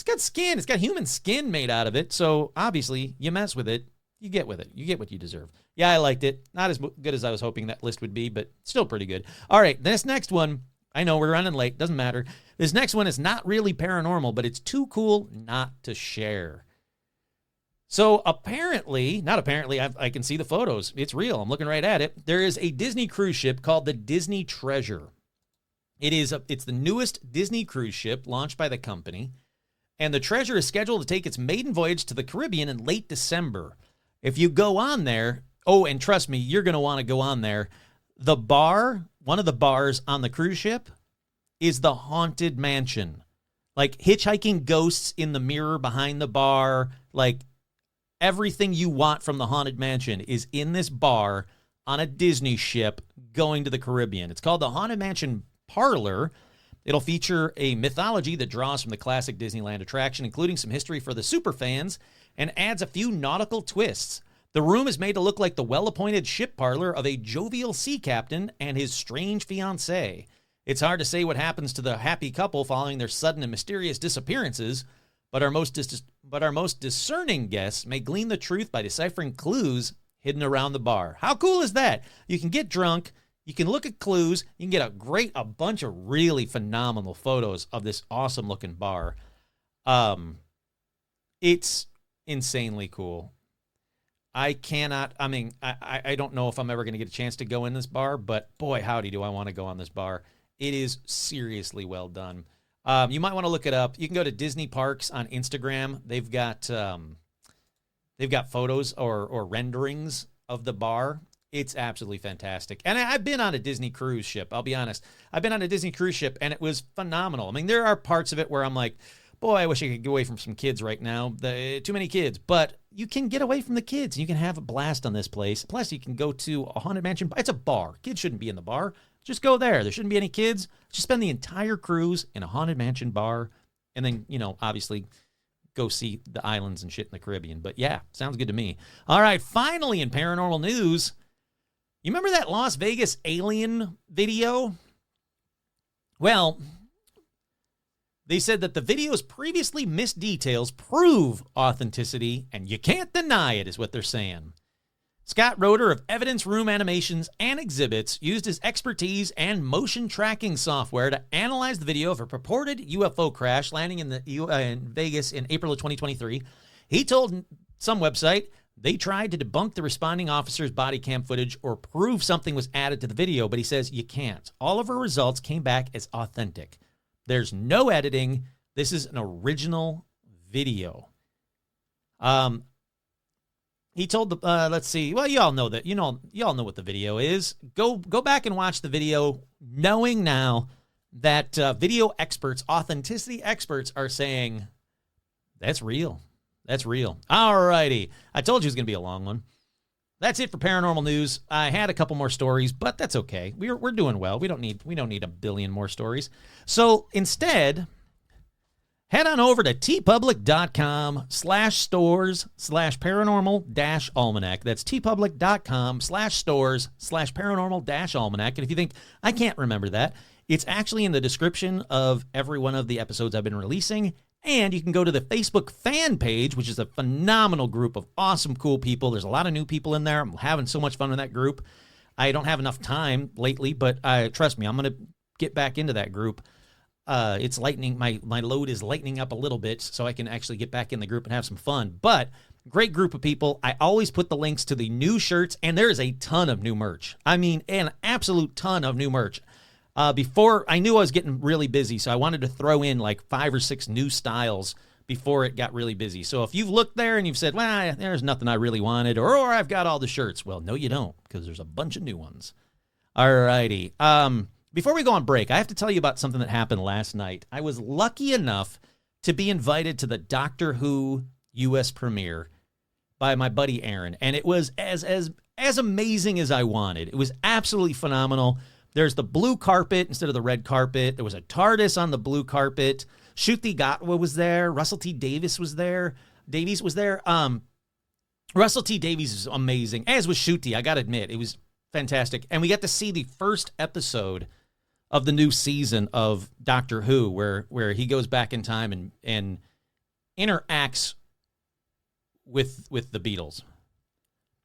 got skin. It's got human skin made out of it. So obviously, you mess with it, you get with it. You get what you deserve. Yeah, I liked it. Not as good as I was hoping that list would be, but still pretty good. All right, this next one, I know we're running late. Doesn't matter. This next one is not really paranormal, but it's too cool not to share. So I can see the photos. It's real. I'm looking right at it. There is a Disney cruise ship called the Disney Treasure. It's the newest Disney cruise ship launched by the company, and the Treasure is scheduled to take its maiden voyage to the Caribbean in late December. If you go on there, and trust me, you're going to want to go on there. The bar, one of the bars on the cruise ship, is the Haunted Mansion. Like hitchhiking ghosts in the mirror behind the bar, like everything you want from the Haunted Mansion is in this bar on a Disney ship going to the Caribbean. It's called the Haunted Mansion Parlor. It'll feature a mythology that draws from the classic Disneyland attraction, including some history for the super fans, and adds a few nautical twists. The room is made to look like the well-appointed ship parlor of a jovial sea captain and his strange fiancée. It's hard to say what happens to the happy couple following their sudden and mysterious disappearances, but our most discerning guests may glean the truth by deciphering clues hidden around the bar. How cool is that? You can get drunk. You can look at clues. You can get a bunch of really phenomenal photos of this awesome looking bar. It's insanely cool. I don't know if I'm ever going to get a chance to go in this bar, but boy, howdy do I want to go on this bar. It is seriously well done. You might want to look it up. You can go to Disney Parks on Instagram. They've got photos or renderings of the bar. It's absolutely fantastic. And I've been on a Disney cruise ship. I'll be honest. I've been on a Disney cruise ship, and it was phenomenal. I mean, there are parts of it where I'm like, boy, I wish I could get away from some kids right now. Too many kids. But you can get away from the kids. You can have a blast on this place. Plus, you can go to a Haunted Mansion. It's a bar. Kids shouldn't be in the bar. Just go there. There shouldn't be any kids. Just spend the entire cruise in a Haunted Mansion bar. And then, obviously go see the islands and shit in the Caribbean. But yeah, sounds good to me. All right, finally in paranormal news, you remember that Las Vegas alien video? Well, they said that the video's previously missed details prove authenticity, and you can't deny it, is what they're saying. Scott Roeder of Evidence Room Animations and Exhibits used his expertise and motion tracking software to analyze the video of a purported UFO crash landing in Vegas in April of 2023. He told some website they tried to debunk the responding officer's body cam footage or prove something was added to the video, but he says you can't. All of our results came back as authentic. There's no editing. This is an original video. He told let's see. Well, you all know that. You all know what the video is. Go back and watch the video, knowing now that video experts, authenticity experts, are saying that's real. That's real. All righty. I told you it was going to be a long one. That's it for paranormal news. I had a couple more stories, but that's okay. We're doing well. We don't need a billion more stories. So instead, head on over to tpublic.com/stores/paranormal-almanac. That's tpublic.com/stores/paranormal-almanac. And if you think, I can't remember that, it's actually in the description of every one of the episodes I've been releasing. And you can go to the Facebook fan page, which is a phenomenal group of awesome, cool people. There's a lot of new people in there. I'm having so much fun in that group. I don't have enough time lately, but trust me, I'm going to get back into that group. It's lightening, my load is lightening up a little bit so I can actually get back in the group and have some fun. But great group of people. I always put the links to the new shirts, and there is a ton of new merch. I mean, an absolute ton of new merch. Before, I knew I was getting really busy, so I wanted to throw in like 5 or 6 new styles before it got really busy. So if you've looked there and you've said, well, there's nothing I really wanted, or I've got all the shirts. Well, no, you don't, because there's a bunch of new ones. All righty. Before we go on break, I have to tell you about something that happened last night. I was lucky enough to be invited to the Doctor Who U.S. premiere by my buddy Aaron, and it was as amazing as I wanted. It was absolutely phenomenal. There's the blue carpet instead of the red carpet. There was a TARDIS on the blue carpet. Ncuti Gatwa was there. Russell T. Davies was there. Russell T. Davies is amazing, as was Ncuti, I got to admit. It was fantastic. And we got to see the first episode of the new season of Doctor Who, where he goes back in time and interacts with the Beatles.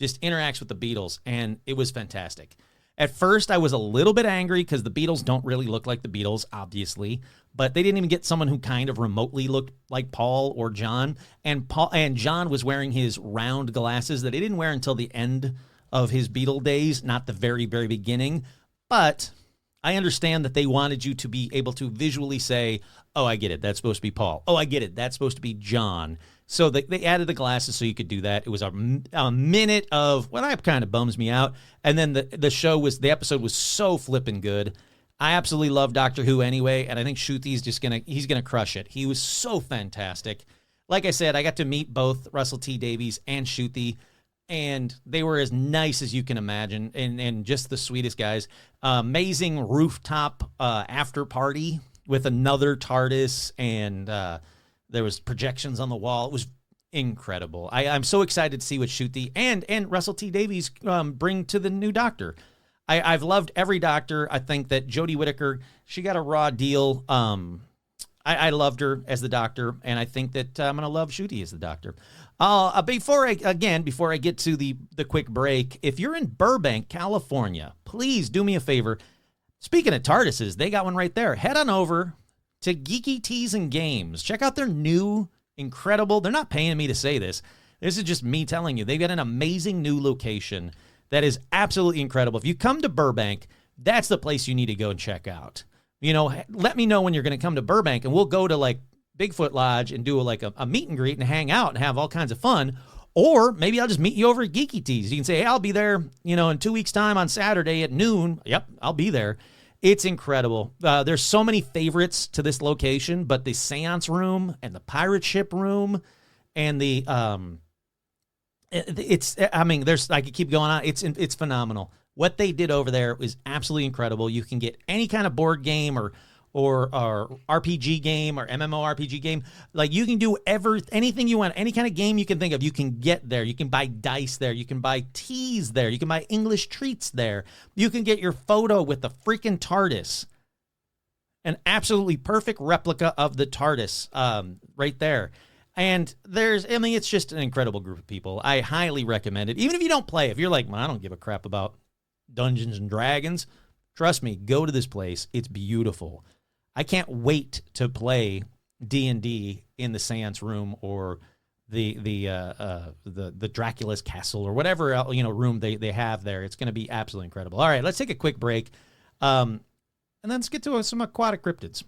Just interacts with the Beatles, and it was fantastic. At first, I was a little bit angry because the Beatles don't really look like the Beatles, obviously, but they didn't even get someone who kind of remotely looked like Paul or John. And John was wearing his round glasses that he didn't wear until the end of his Beatle days, not the very, very beginning. But I understand that they wanted you to be able to visually say, oh, I get it, that's supposed to be Paul. Oh, I get it, that's supposed to be John. So they added the glasses so you could do that. It was a minute of, well, that kind of bums me out. And then the episode was so flippin' good. I absolutely love Doctor Who anyway, and I think Ncuti he's gonna crush it. He was so fantastic. Like I said, I got to meet both Russell T. Davies and Ncuti, and they were as nice as you can imagine, and just the sweetest guys. Amazing rooftop after party with another TARDIS, and there was projections on the wall. It was incredible. I'm so excited to see what Ncuti and Russell T. Davies bring to the new Doctor. I've loved every Doctor. I think that Jodie Whittaker, she got a raw deal. I loved her as the Doctor, and I think that I'm going to love Ncuti as the Doctor. Before I get to the quick break, if you're in Burbank, California, please do me a favor. Speaking of TARDISes, they got one right there. Head on over to Geeky Teas and Games. Check out their new, incredible, they're not paying me to say this. This is just me telling you. They've got an amazing new location that is absolutely incredible. If you come to Burbank, that's the place you need to go and check out. You know, let me know when you're going to come to Burbank, and we'll go to like Bigfoot Lodge and do like a meet and greet and hang out and have all kinds of fun. Or maybe I'll just meet you over at Geeky Teas. You can say, hey, I'll be there, in 2 weeks' time on Saturday at noon. Yep, I'll be there. It's incredible. There's so many favorites to this location, but the seance room and the pirate ship room and I could keep going on. It's phenomenal. What they did over there is absolutely incredible. You can get any kind of board game or RPG game or MMORPG game. Like, you can do anything you want, any kind of game you can think of, you can get there. You can buy dice there. You can buy teas there. You can buy English treats there. You can get your photo with the freaking TARDIS. An absolutely perfect replica of the TARDIS right there. And it's just an incredible group of people. I highly recommend it. Even if you don't play, if you're like, well, I don't give a crap about Dungeons and Dragons, trust me, go to this place. It's beautiful. I can't wait to play D&D in the seance room or the Dracula's castle or whatever room they have there. It's going to be absolutely incredible. All right, let's take a quick break, and then let's get to some aquatic cryptids.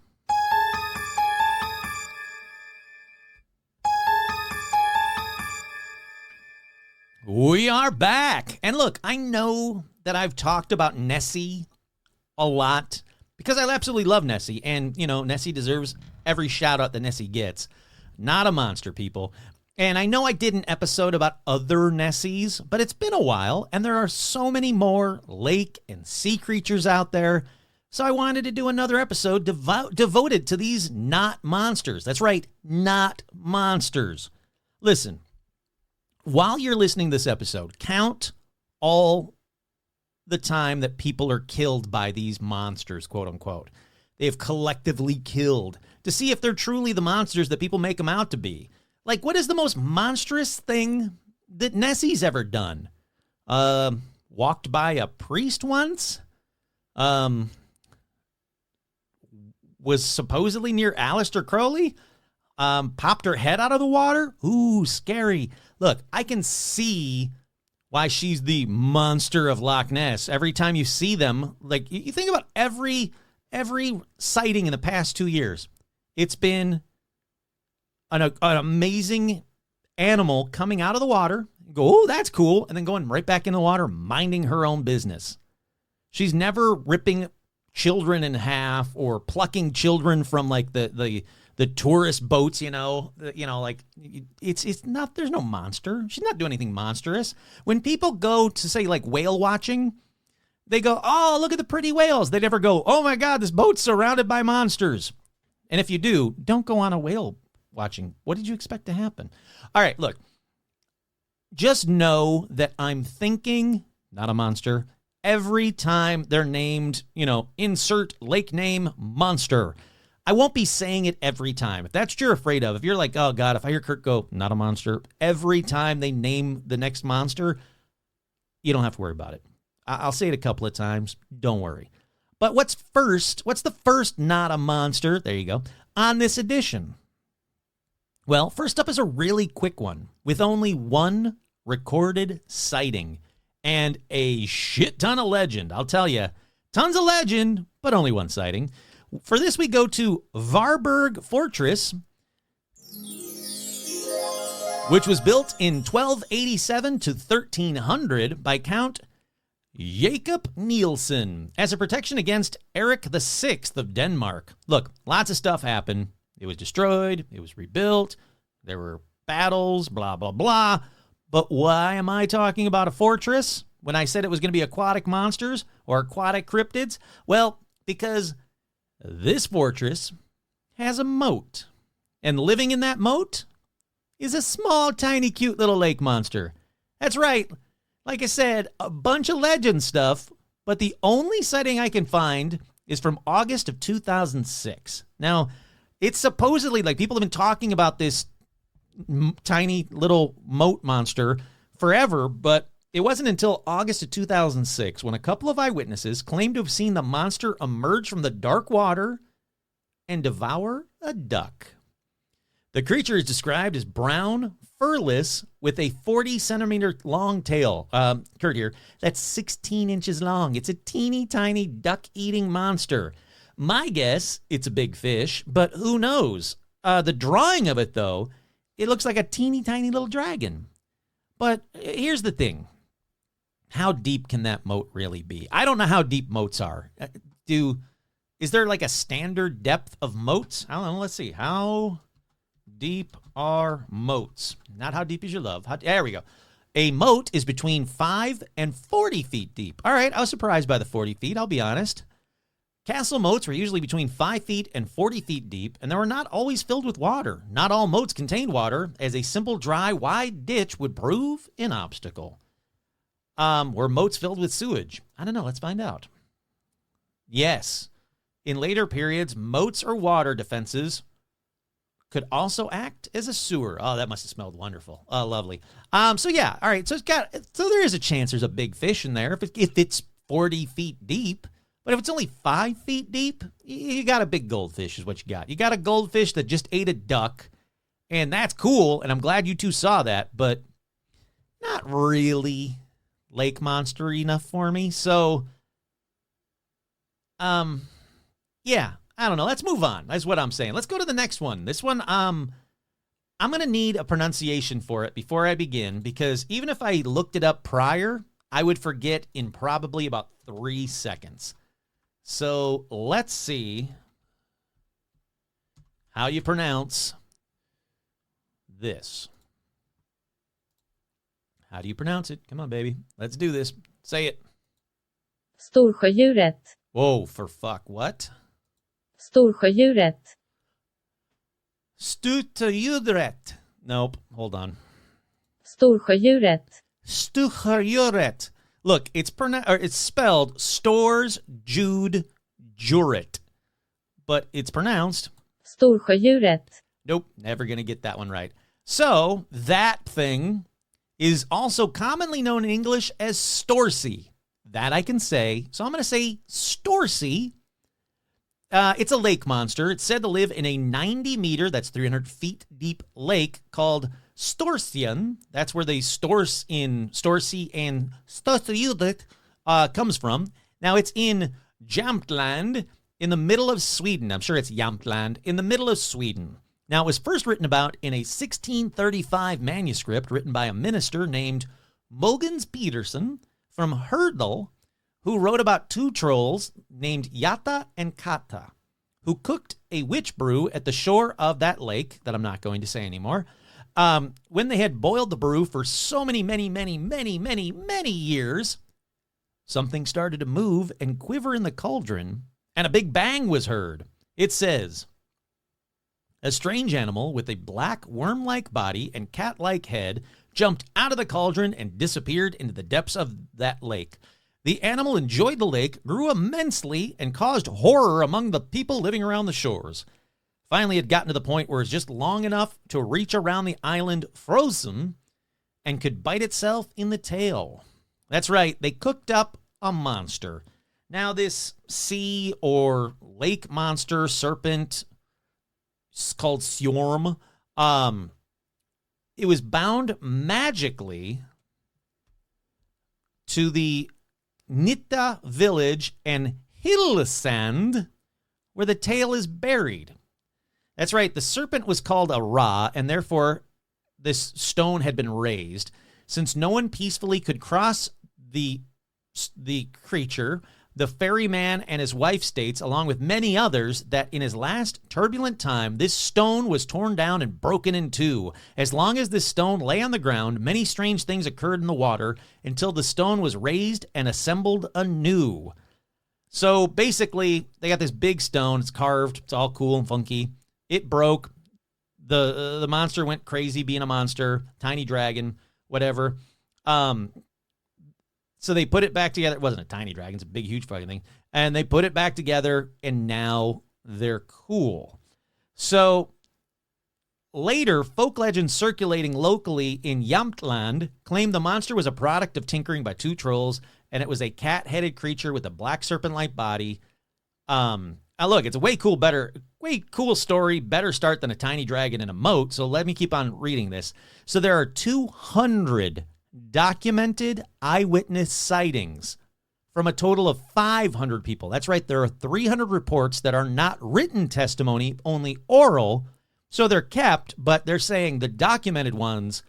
We are back, and look, I know that I've talked about Nessie a lot, because I absolutely love Nessie, and, Nessie deserves every shout-out that Nessie gets. Not a monster, people. And I know I did an episode about other Nessies, but it's been a while, and there are so many more lake and sea creatures out there So I wanted to do another episode devoted to these not monsters. That's right, not monsters. Listen, while you're listening to this episode, count all the time that people are killed by these monsters, quote unquote. They have collectively killed to see if they're truly the monsters that people make them out to be. Like, what is the most monstrous thing that Nessie's ever done? Walked by a priest once? Was supposedly near Aleister Crowley? Popped her head out of the water? Ooh, scary. Look, I can see why she's the monster of Loch Ness. Every time you see them, like, you think about every sighting in the past 2 years, it's been an amazing animal coming out of the water, go, oh, that's cool, and then going right back in the water, minding her own business. She's never ripping children in half or plucking children from like the tourist boats, like it's not, there's no monster. She's not doing anything monstrous. When people go to say like whale watching, they go, oh, look at the pretty whales. They never go, oh my God, this boat's surrounded by monsters. And if you do, don't go on a whale watching. What did you expect to happen? All right, look, just know that I'm thinking, not a monster, every time they're named, insert lake name monster. I won't be saying it every time. If that's what you're afraid of, if you're like, oh God, if I hear Kurt go, not a monster, every time they name the next monster, you don't have to worry about it. I'll say it a couple of times. Don't worry. But what's the first not a monster, there you go, on this edition? Well, first up is a really quick one with only one recorded sighting and a shit ton of legend. I'll tell you, tons of legend, but only one sighting. For this, we go to Varberg Fortress, which was built in 1287 to 1300 by Count Jacob Nielsen as a protection against Eric VI of Denmark. Look, lots of stuff happened. It was destroyed. It was rebuilt. There were battles, blah, blah, blah. But why am I talking about a fortress when I said it was going to be aquatic monsters or aquatic cryptids? Well, because this fortress has a moat. And living in that moat is a small, tiny, cute little lake monster. That's right. Like I said, a bunch of legend stuff, but the only sighting I can find is from August of 2006. Now, it's supposedly, like, people have been talking about this tiny little moat monster forever, but it wasn't until August of 2006 when a couple of eyewitnesses claimed to have seen the monster emerge from the dark water and devour a duck. The creature is described as brown, furless, with a 40-centimeter long tail. Kurt here, that's 16 inches long. It's a teeny tiny duck-eating monster. My guess, it's a big fish, but who knows? The drawing of it, though, it looks like a teeny tiny little dragon. But here's the thing. How deep can that moat really be? I don't know how deep moats are. Is there like a standard depth of moats? I don't know. Let's see. How deep are moats? Not how deep is your love. There we go. A moat is between 5 and 40 feet deep. All right, I was surprised by the 40 feet, I'll be honest. Castle moats were usually between 5 feet and 40 feet deep, and they were not always filled with water. Not all moats contained water, as a simple, dry, wide ditch would prove an obstacle. Were moats filled with sewage? I don't know, let's find out. Yes. In later periods, moats or water defenses could also act as a sewer. Oh, that must have smelled wonderful. Oh, lovely. So yeah, all right. So there is a chance there's a big fish in there if it's 40 feet deep. But if it's only 5 feet deep, you got a big goldfish is what you got. You got a goldfish that just ate a duck, and that's cool, and I'm glad you two saw that, but not really lake monster enough for me. So, yeah, I don't know. Let's move on. That's what I'm saying. Let's go to the next one. This one, I'm going to need a pronunciation for it before I begin, because even if I looked it up prior, I would forget in probably about 3 seconds. So let's see how you pronounce this. How do you pronounce it? Come on, baby. Let's do this. Say it. Storsjödjuret. Whoa, for fuck, what? Storsjödjuret. Stutodjuret. Nope, hold on. Storsjödjuret. Stutodjuret. Look, it's spelled Stores Jude Juret, but it's pronounced Storsjödjuret. Nope, never going to get that one right. So, that thing is also commonly known in English as Storsey. That I can say. So I'm going to say Storsey. It's a lake monster. It's said to live in a 90-meter, that's 300 feet deep lake called Storsien. That's where the Storsey and Storsjödjuret comes from. Now, it's in Jämtland in the middle of Sweden. I'm sure it's Jämtland in the middle of Sweden. Now, it was first written about in a 1635 manuscript written by a minister named Mogens Petersen from Herdal, who wrote about two trolls named Yatta and Katta, who cooked a witch brew at the shore of that lake that I'm not going to say anymore. When they had boiled the brew for so many years, something started to move and quiver in the cauldron, and a big bang was heard. It says, a strange animal with a black worm-like body and cat-like head jumped out of the cauldron and disappeared into the depths of that lake. The animal enjoyed the lake, grew immensely, and caused horror among the people living around the shores. Finally, it had gotten to the point where it's just long enough to reach around the island Frozen and could bite itself in the tail. That's right, they cooked up a monster. Now, this sea or lake monster serpent, it's called Sjorm, it was bound magically to the Nitta village and Hillsand, where the tail is buried. That's right, the serpent was called a Ra, and therefore this stone had been raised. Since no one peacefully could cross the creature, the ferryman and his wife states, along with many others, that in his last turbulent time, this stone was torn down and broken in two. As long as this stone lay on the ground, many strange things occurred in the water until the stone was raised and assembled anew. So basically, they got this big stone. It's carved. It's all cool and funky. It broke. The monster went crazy being a monster. Tiny dragon, whatever. So they put it back together. It wasn't a tiny dragon. It's a big, huge fucking thing. And they put it back together, and now they're cool. So later, folk legends circulating locally in Jämtland claimed the monster was a product of tinkering by two trolls, and it was a cat-headed creature with a black serpent-like body. Look, it's a way cool story, better start than a tiny dragon in a moat. So let me keep on reading this. So there are 200 documented eyewitness sightings from a total of 500 people. That's right, there are 300 reports that are not written testimony, only oral, so they're kept, but they're saying the documented ones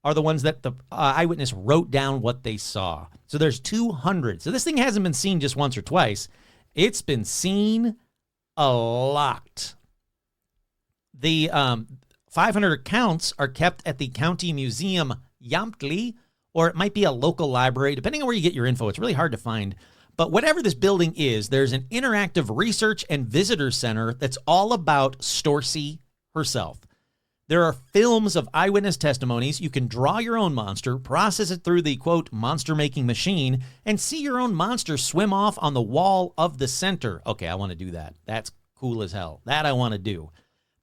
are the ones that the eyewitness wrote down what they saw. So there's 200. So this thing hasn't been seen just once or twice. It's been seen a lot. The 500 accounts are kept at the County Museum Jämtli, or it might be a local library, depending on where you get your info. It's really hard to find. But whatever this building is, there's an interactive research and visitor center that's all about Storsey herself. There are films of eyewitness testimonies. You can draw your own monster, process it through the, quote, monster-making machine, and see your own monster swim off on the wall of the center. Okay, I want to do that. That's cool as hell. That I want to do.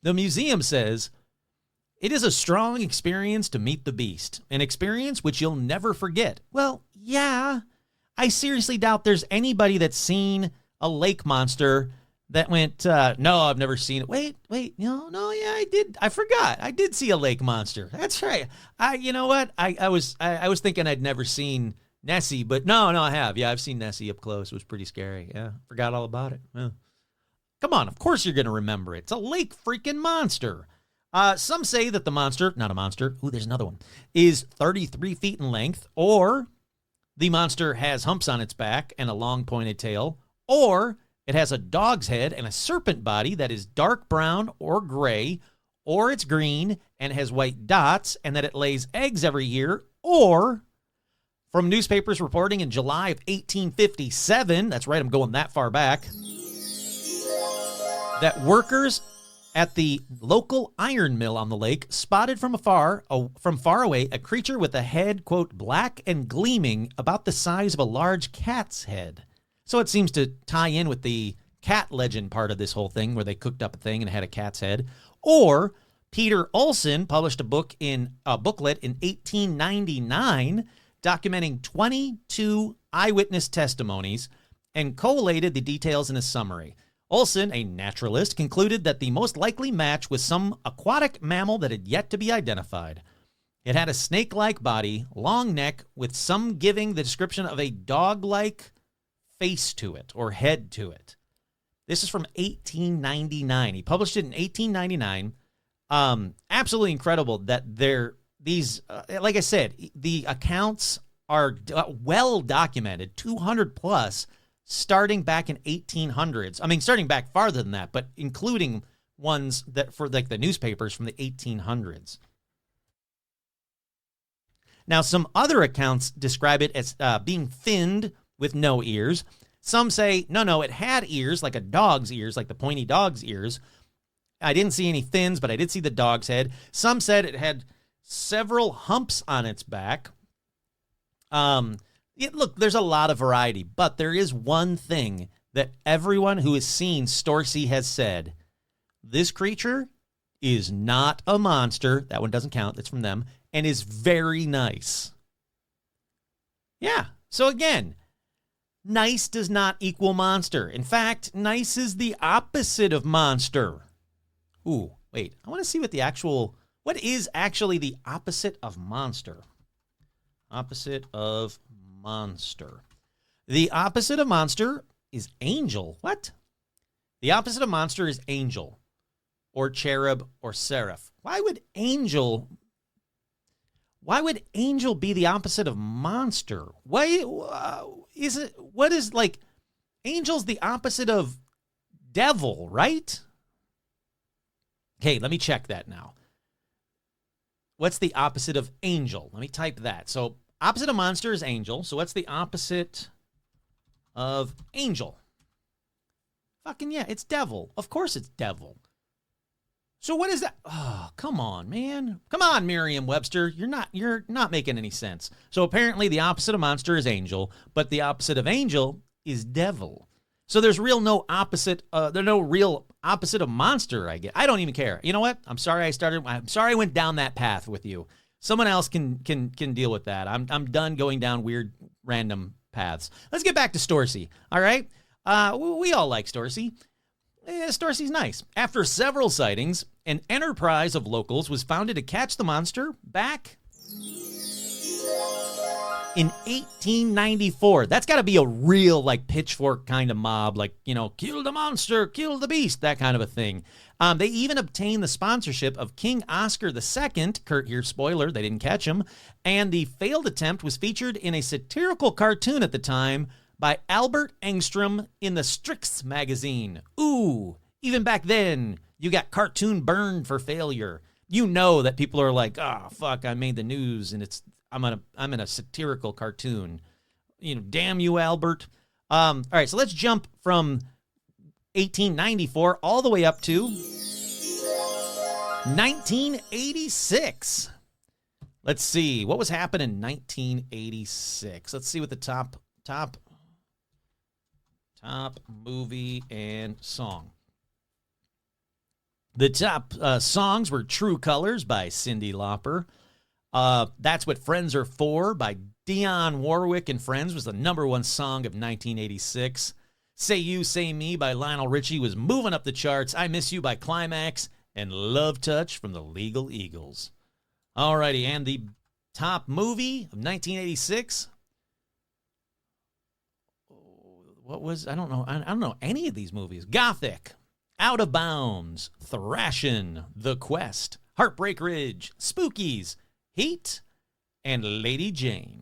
The museum says, it is a strong experience to meet the beast, an experience which you'll never forget. Well, yeah, I seriously doubt there's anybody that's seen a lake monster that went, no, I've never seen it. Wait, no, yeah, I did. I forgot. I did see a lake monster. That's right. You know what? I was thinking I'd never seen Nessie, but no, I have. Yeah, I've seen Nessie up close. It was pretty scary. Yeah, forgot all about it. Yeah. Come on, of course you're going to remember it. It's a lake freaking monster. Some say that the monster, not a monster, there's another one, is 33 feet in length, or the monster has humps on its back and a long pointed tail, or it has a dog's head and a serpent body that is dark brown or gray, or it's green and has white dots, and that it lays eggs every year, or From newspapers reporting in July of 1857, that's right, I'm going that far back, that workers at the local iron mill on the lake spotted from far away a creature with a head, quote, black and gleaming, about the size of a large cat's head. So it seems to tie in with the cat legend part of this whole thing, where they cooked up a thing and it had a cat's head. Or Peter Olson published a booklet in 1899 documenting 22 eyewitness testimonies and collated the details in a summary. Olson, a naturalist, concluded that the most likely match was some aquatic mammal that had yet to be identified. It had a snake-like body, long neck, with some giving the description of a dog-like face to it, or head to it. This is from 1899. He published it in 1899. Absolutely incredible that like I said, the accounts are well documented, 200 plus, starting back in 1800s. I mean, starting back farther than that, but including ones that for like the newspapers from the 1800s. Now, some other accounts describe it as being finned with no ears. Some say, no, it had ears, like a dog's ears, like the pointy dog's ears. I didn't see any fins, but I did see the dog's head. Some said it had several humps on its back. Look, there's a lot of variety, but there is one thing that everyone who has seen Storsey has said. This creature is not a monster. That one doesn't count. That's from them. And is very nice. Yeah. So again, nice does not equal monster. In fact, nice is the opposite of monster. Ooh, wait. I want to see what is actually the opposite of monster? Opposite of monster. The opposite of monster is angel. What? The opposite of monster is angel, or cherub, or seraph. Why would angel be the opposite of monster? Why is it? What is, like, angel's the opposite of devil, right? Okay, let me check that now. What's the opposite of angel? Let me type that. So opposite of monster is angel. So what's the opposite of angel? Fucking yeah, it's devil. Of course it's devil. So what is that? Oh, come on, man. Come on, Merriam-Webster. You're not making any sense. So apparently the opposite of monster is angel, but the opposite of angel is devil. So there's no real opposite of monster, I guess. I don't even care. You know what? I'm sorry I went down that path with you. Someone else can deal with that. I'm done going down weird random paths. Let's get back to Storsey. All right? We all like Storsey. Storsey's nice. After several sightings, an enterprise of locals was founded to catch the monster back in 1894. That's got to be a real, like, pitchfork kind of mob, like, kill the monster, kill the beast, that kind of a thing. They even obtained the sponsorship of King Oscar II. Kurt here, spoiler, they didn't catch him. And the failed attempt was featured in a satirical cartoon at the time by Albert Engstrom in the Strix magazine. Ooh, even back then, you got cartoon burned for failure. You know that people are like, oh, fuck, I made the news, and I'm in a satirical cartoon. Damn you, Albert. All right, so let's jump from 1894 all the way up to 1986. Let's see. What was happening in 1986? Let's see what the top movie and song. The top songs were True Colors by Cyndi Lauper. That's What Friends Are For by Dionne Warwick and Friends was the #1 song of 1986. Say You, Say Me by Lionel Richie was moving up the charts. I Miss You by Climax and Love Touch from the Legal Eagles. Alrighty, and the top movie of 1986. I don't know any of these movies. Gothic, Out of Bounds, Thrashin', The Quest, Heartbreak Ridge, Spookies, Heat, and Lady Jane.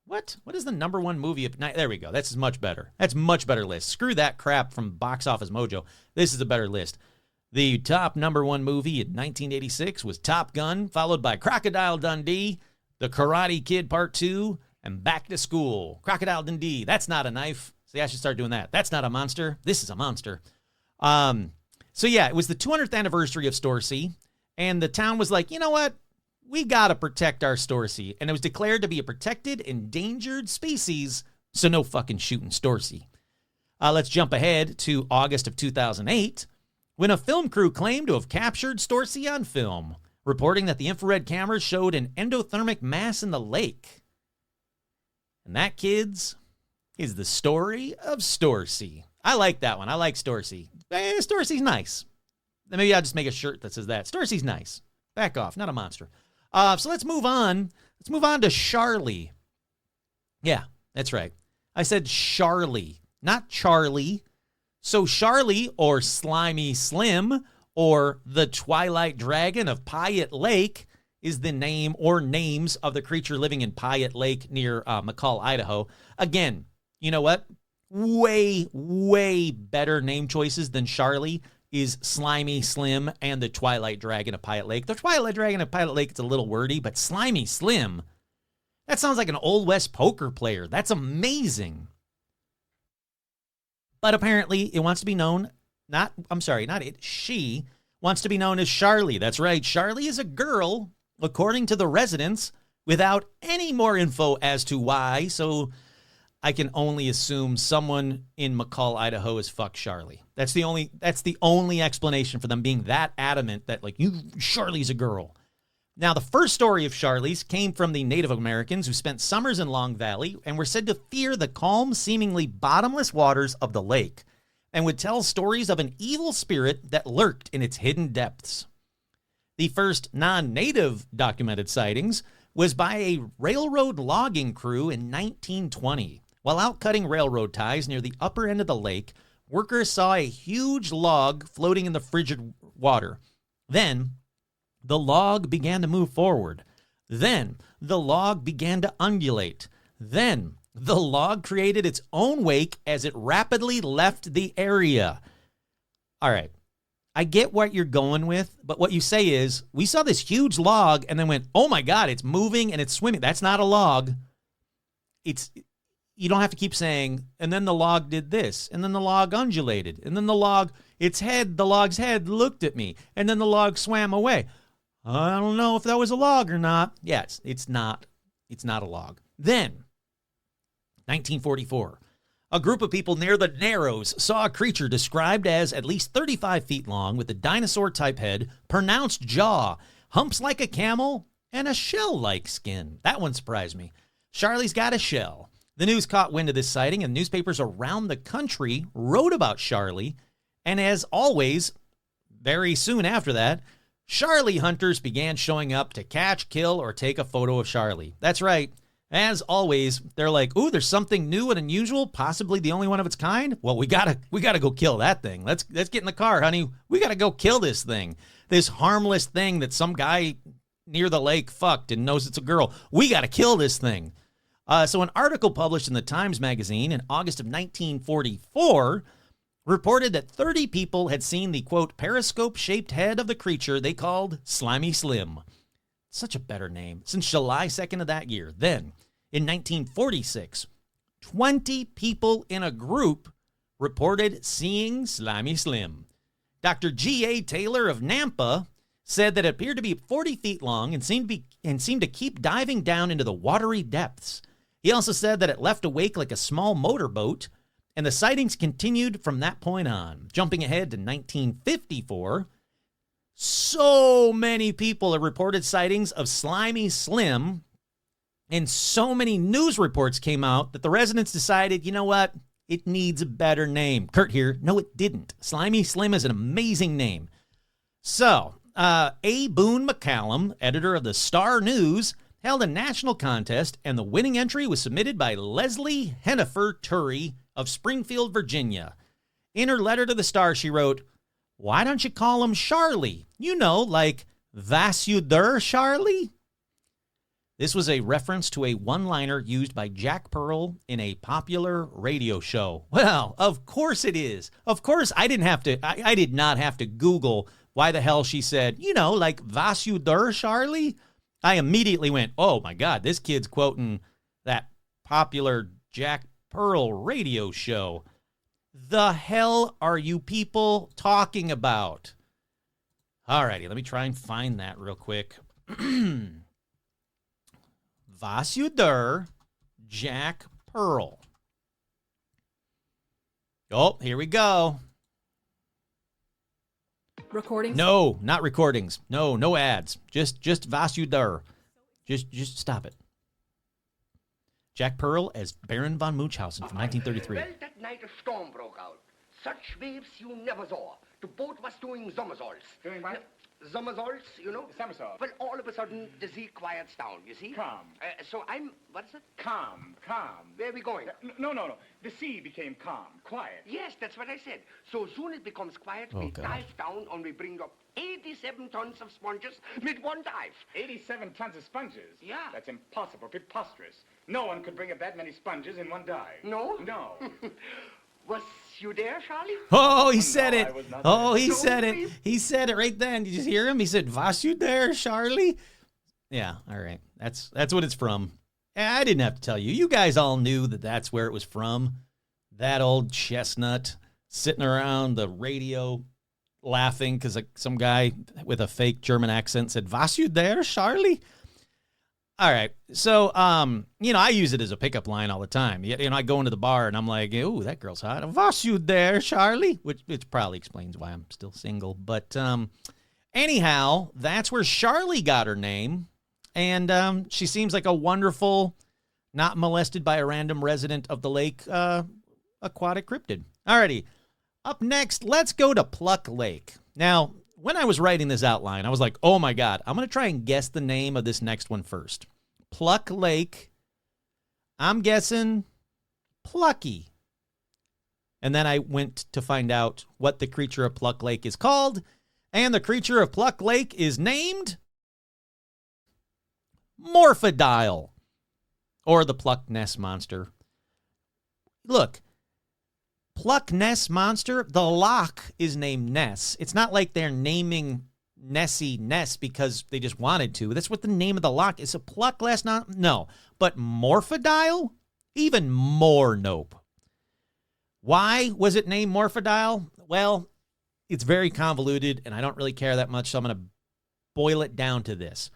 What is the #1 movie of night? There we go. That's much better. That's a much better list. Screw that crap from Box Office Mojo. This is a better list. The top #1 movie in 1986 was Top Gun, followed by Crocodile Dundee, The Karate Kid Part 2, and back to school. Crocodile Dundee. That's not a knife. See, I should start doing that. That's not a monster. This is a monster. So yeah, it was the 200th anniversary of Storsea, and the town was like, you know what? We got to protect our Storsea. And it was declared to be a protected, endangered species, so no fucking shooting Storsea. Let's jump ahead to August of 2008, when a film crew claimed to have captured Storsea on film, reporting that the infrared cameras showed an endothermic mass in the lake. And that, kids, is the story of Storsea. I like that one. I like Storsea. Storsea's nice. Maybe I'll just make a shirt that says that. Storsea's nice. Back off. Not a monster. So let's move on. Let's move on to Charlie. Yeah, that's right. I said Charlie, not Charlie. So Charlie, or Slimy Slim, or the Twilight Dragon of Pyatt Lake, is the name or names of the creature living in Pyatt Lake near McCall, Idaho. Again, you know what? Way, way better name choices than Charlie is Slimy Slim and the Twilight Dragon of Pyatt Lake. The Twilight Dragon of Pyatt Lake, it's a little wordy, but Slimy Slim, that sounds like an Old West poker player. That's amazing. But apparently it wants to be known, she wants to be known as Charlie. That's right. Charlie is a girl, according to the residents, without any more info as to why. So I can only assume someone in McCall, Idaho is fuck Charlie. That's the only explanation for them being that adamant that, like, Charlie's a girl. Now, the first story of Charlie's came from the Native Americans who spent summers in Long Valley and were said to fear the calm, seemingly bottomless waters of the lake and would tell stories of an evil spirit that lurked in its hidden depths. The first non-native documented sightings was by a railroad logging crew in 1920. While out cutting railroad ties near the upper end of the lake, workers saw a huge log floating in the frigid water. Then the log began to move forward. Then the log began to undulate. Then the log created its own wake as it rapidly left the area. All right, I get what you're going with, but what you say is, we saw this huge log and then went, oh my God, it's moving and it's swimming. That's not a log. You don't have to keep saying, and then the log did this, and then the log undulated, and then the log's head looked at me, and then the log swam away. I don't know if that was a log or not. Yes, it's not a log. Then, 1944, a group of people near the Narrows saw a creature described as at least 35 feet long with a dinosaur-type head, pronounced jaw, humps like a camel, and a shell-like skin. That one surprised me. Charlie's got a shell. The news caught wind of this sighting, and newspapers around the country wrote about Charlie. And as always, very soon after that, Charlie hunters began showing up to catch, kill, or take a photo of Charlie. That's right. As always, they're like, ooh, there's something new and unusual, possibly the only one of its kind. Well, we gotta go kill that thing. Let's get in the car, honey. We gotta go kill this thing. This harmless thing that some guy near the lake fucked and knows it's a girl. We gotta kill this thing. So an article published in the Times magazine in August of 1944 reported that 30 people had seen the, quote, periscope-shaped head of the creature they called Slimy Slim. Such a better name. Since July 2nd of that year. Then, in 1946, 20 people in a group reported seeing Slimy Slim. Dr. G.A. Taylor of Nampa said that it appeared to be 40 feet long and seemed to keep diving down into the watery depths. He also said that it left a wake like a small motorboat, and the sightings continued from that point on. Jumping ahead to 1954, so many people have reported sightings of Slimy Slim, and so many news reports came out that the residents decided, you know what? It needs a better name. Kurt here. No, it didn't. Slimy Slim is an amazing name. So, A. Boone McCallum, editor of the Star News, held a national contest, and the winning entry was submitted by Leslie Hennifer Turry of Springfield, Virginia. In her letter to the Star, she wrote, why don't you call him Charlie? You know, like Vasudher Charlie? This was a reference to a one-liner used by Jack Pearl in a popular radio show. Well, of course it is. Of course, I did not have to Google why the hell she said, you know, like Vasudher Charlie? I immediately went, oh my God, this kid's quoting that popular Jack Pearl radio show. The hell are you people talking about? Alrighty, let me try and find that real quick. Vasudur Jack Pearl. Oh, here we go. Recordings? No, not recordings. No ads. Just Vasudur. Just stop it. Jack Pearl as Baron von Munchausen from 1933. Well, that night a storm broke out. Such waves you never saw. The boat was doing somersaults. Doing what? Somersaults, you know? Somersault. Well, all of a sudden, the sea quiets down, you see? Calm. So I'm, what is it? Calm. Where are we going? No. The sea became calm, quiet. Yes, that's what I said. So soon it becomes quiet, Oh, we God. dive down and we bring up 87 tons of sponges with one dive. 87 tons of sponges? Yeah. That's impossible, preposterous. No one could bring up that many sponges in one dive. No? No. Was you there, Charlie? Oh, he said no, it. I was not Oh, there. he No, said it. please. He said it right then. Did you just hear him? He said, Vasudur, Charlie. Yeah, all right. That's what it's from. I didn't have to tell you. You guys all knew that that's where it was from. That old chestnut sitting around the radio laughing because some guy with a fake German accent said, Vasudur, Charlie. All right. So, I use it as a pickup line all the time. I go into the bar and I'm like, ooh, that girl's hot. Was you there, Charlie? Which probably explains why I'm still single. But anyhow, that's where Charlie got her name. And she seems like a wonderful, not molested by a random resident of the lake, aquatic cryptid. Alrighty. Up next, let's go to Pluck Lake. Now, when I was writing this outline, I was like, oh my God, I'm going to try and guess the name of this next one first. Pluck Lake. I'm guessing Plucky. And then I went to find out what the creature of Pluck Lake is called. And the creature of Pluck Lake is named Morphodile. Or the Pluck Ness Monster. Look. Pluck Ness Monster, the loch is named Ness. It's not like they're naming Nessie Ness because they just wanted to. That's what the name of the loch is. A Pluck Ness, no. But Morphodile? Even more nope. Why was it named Morphodile? Well, it's very convoluted, and I don't really care that much, so I'm going to boil it down to this.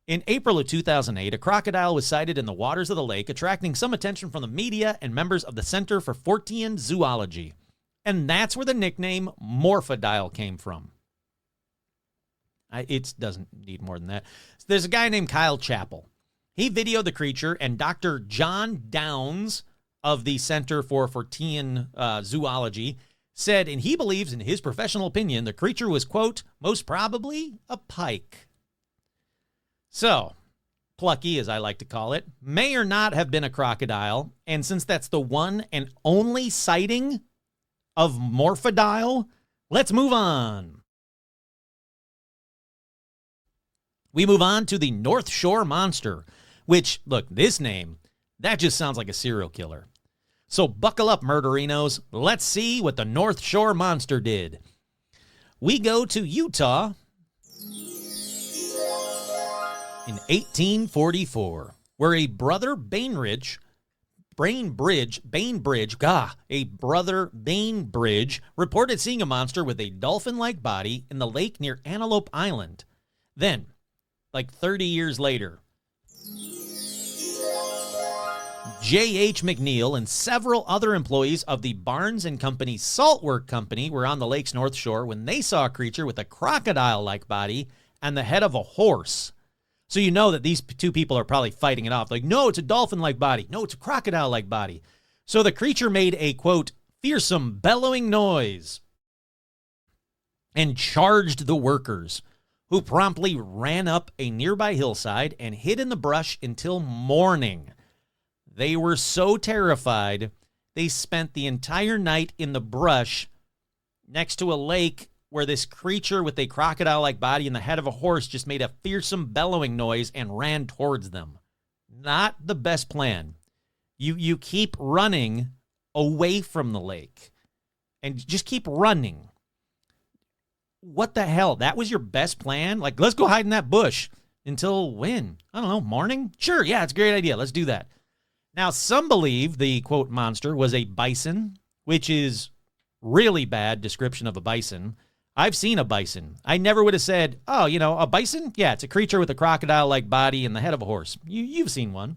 In April of 2008, a crocodile was sighted in the waters of the lake, attracting some attention from the media and members of the Center for Fortean Zoology. And that's where the nickname Morphodile came from. It doesn't need more than that. There's a guy named Kyle Chappell. He videoed the creature, and Dr. John Downs of the Center for Fortean Zoology said, and he believes, in his professional opinion, the creature was, quote, most probably a pike. So, Plucky, as I like to call it, may or not have been a crocodile, and since that's the one and only sighting of Morphodile, let's move on. We move on to the North Shore Monster, which, look, this name, that just sounds like a serial killer. So buckle up, murderinos. Let's see what the North Shore Monster did. We go to Utah in 1844, where a brother Bainbridge reported seeing a monster with a dolphin-like body in the lake near Antelope Island. Then, like 30 years later, J.H. McNeil and several other employees of the Barnes & Company Saltwork Company were on the lake's north shore when they saw a creature with a crocodile-like body and the head of a horse. So you know that these two people are probably fighting it off. Like, no, it's a dolphin-like body. No, it's a crocodile-like body. So the creature made a, quote, fearsome bellowing noise and charged the workers, who promptly ran up a nearby hillside and hid in the brush until morning. They were so terrified, they spent the entire night in the brush next to a lake where this creature with a crocodile-like body and the head of a horse just made a fearsome bellowing noise and ran towards them. Not the best plan. You keep running away from the lake and just keep running. What the hell? That was your best plan? Like, let's go hide in that bush until when? I don't know, morning? Sure, yeah, it's a great idea. Let's do that. Now, some believe the, quote, monster was a bison, which is really bad description of a bison. I've seen a bison. I never would have said, oh, a bison? Yeah, it's a creature with a crocodile-like body and the head of a horse. You've seen one.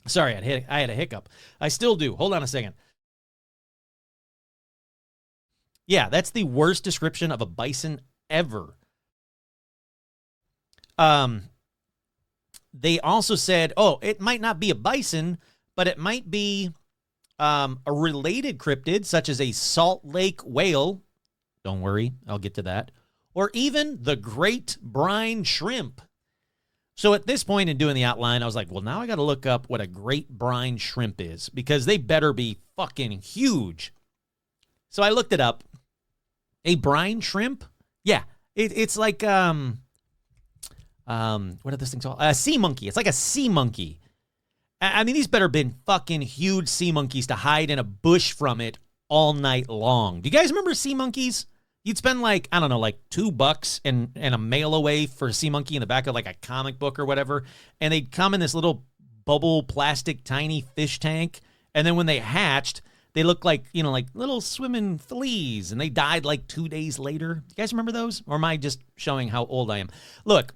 Sorry, I had a hiccup. I still do. Hold on a second. Yeah, that's the worst description of a bison ever. They also said, it might not be a bison, but it might be a related cryptid, such as a salt lake whale. Don't worry, I'll get to that. Or even the great brine shrimp. So at this point in doing the outline, I was like, well, now I got to look up what a great brine shrimp is, because they better be fucking huge. So I looked it up. A brine shrimp? Yeah, it's like, what are those things called? A sea monkey. It's like a sea monkey. I mean, these better have been fucking huge sea monkeys to hide in a bush from it all night long. Do you guys remember sea monkeys? You'd spend like, I don't know, like $2 and a mail away for a sea monkey in the back of like a comic book or whatever. And they'd come in this little bubble plastic tiny fish tank. And then when they hatched, they looked like, like little swimming fleas. And they died like 2 days later. You guys remember those? Or am I just showing how old I am? Look,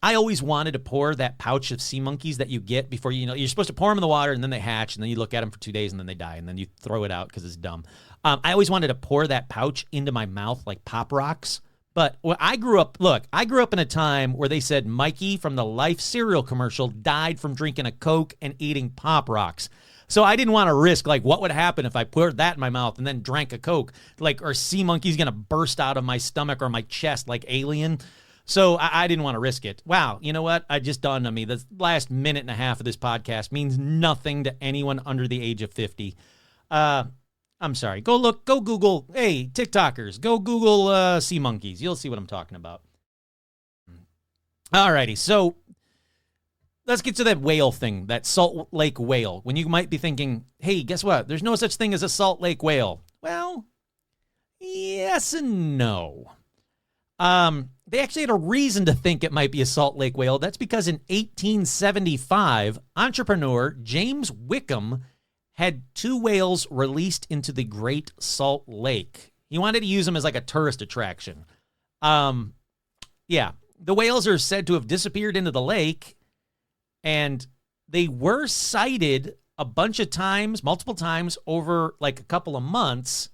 I always wanted to pour that pouch of sea monkeys that you get before, you're supposed to pour them in the water and then they hatch and then you look at them for 2 days and then they die and then you throw it out because it's dumb. I always wanted to pour that pouch into my mouth like Pop Rocks. But when I grew up in a time where they said Mikey from the Life cereal commercial died from drinking a Coke and eating Pop Rocks. So I didn't want to risk, like, what would happen if I poured that in my mouth and then drank a Coke? Like, are sea monkeys going to burst out of my stomach or my chest like Alien? So I didn't want to risk it. Wow, you know what? It just dawned on me. The last minute and a half of this podcast means nothing to anyone under the age of 50. I'm sorry. Go Google. Hey, TikTokers, go Google sea monkeys. You'll see what I'm talking about. Alrighty, so let's get to that whale thing, that Salt Lake whale. When you might be thinking, hey, guess what? There's no such thing as a Salt Lake whale. Well, yes and no. They actually had a reason to think it might be a Salt Lake whale. That's because in 1875, entrepreneur James Wickham had 2 whales released into the Great Salt Lake. He wanted to use them as like a tourist attraction. Yeah, the whales are said to have disappeared into the lake, and they were sighted a bunch of times, multiple times over like a couple of months,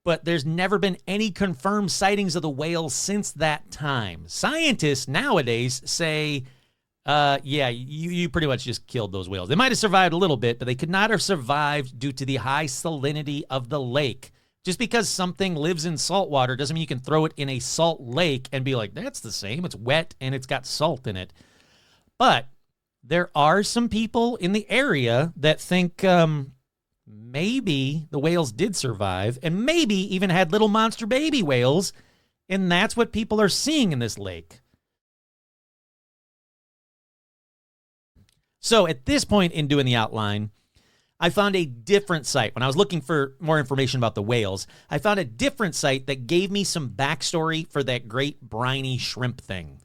but there's never been any confirmed sightings of the whales since that time. Scientists nowadays say, yeah, you pretty much just killed those whales. They might have survived a little bit, but they could not have survived due to the high salinity of the lake. Just because something lives in salt water doesn't mean you can throw it in a salt lake and be like, that's the same. It's wet and it's got salt in it. But there are some people in the area that think maybe the whales did survive and maybe even had little monster baby whales, and that's what people are seeing in this lake. So at this point in doing the outline, I found a different site. When I was looking for more information about the whales, I found a different site that gave me some backstory for that great briny shrimp thing.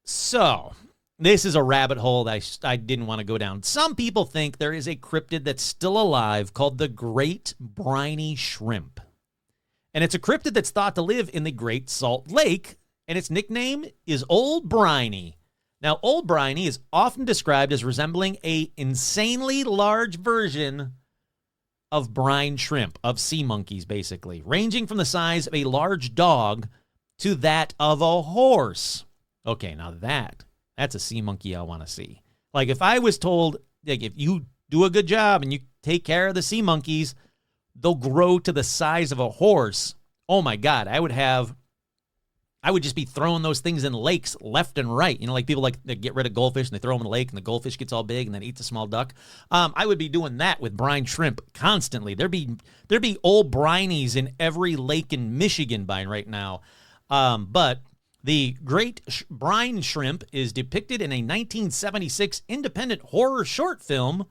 So this is a rabbit hole that I didn't want to go down. Some people think there is a cryptid that's still alive called the great briny shrimp. And it's a cryptid that's thought to live in the Great Salt Lake, and its nickname is Old Briny. Now, Old Briny is often described as resembling a insanely large version of brine shrimp, of sea monkeys, basically, ranging from the size of a large dog to that of a horse. Okay, now that's a sea monkey I want to see. Like, if I was told, like, if you do a good job and you take care of the sea monkeys, they'll grow to the size of a horse. Oh my God, I would just be throwing those things in lakes left and right. You know, like people like they get rid of goldfish and they throw them in the lake and the goldfish gets all big and then eats a small duck. I would be doing that with brine shrimp constantly. There'd be old brinies in every lake in Michigan by right now. But the great brine shrimp is depicted in a 1976 independent horror short film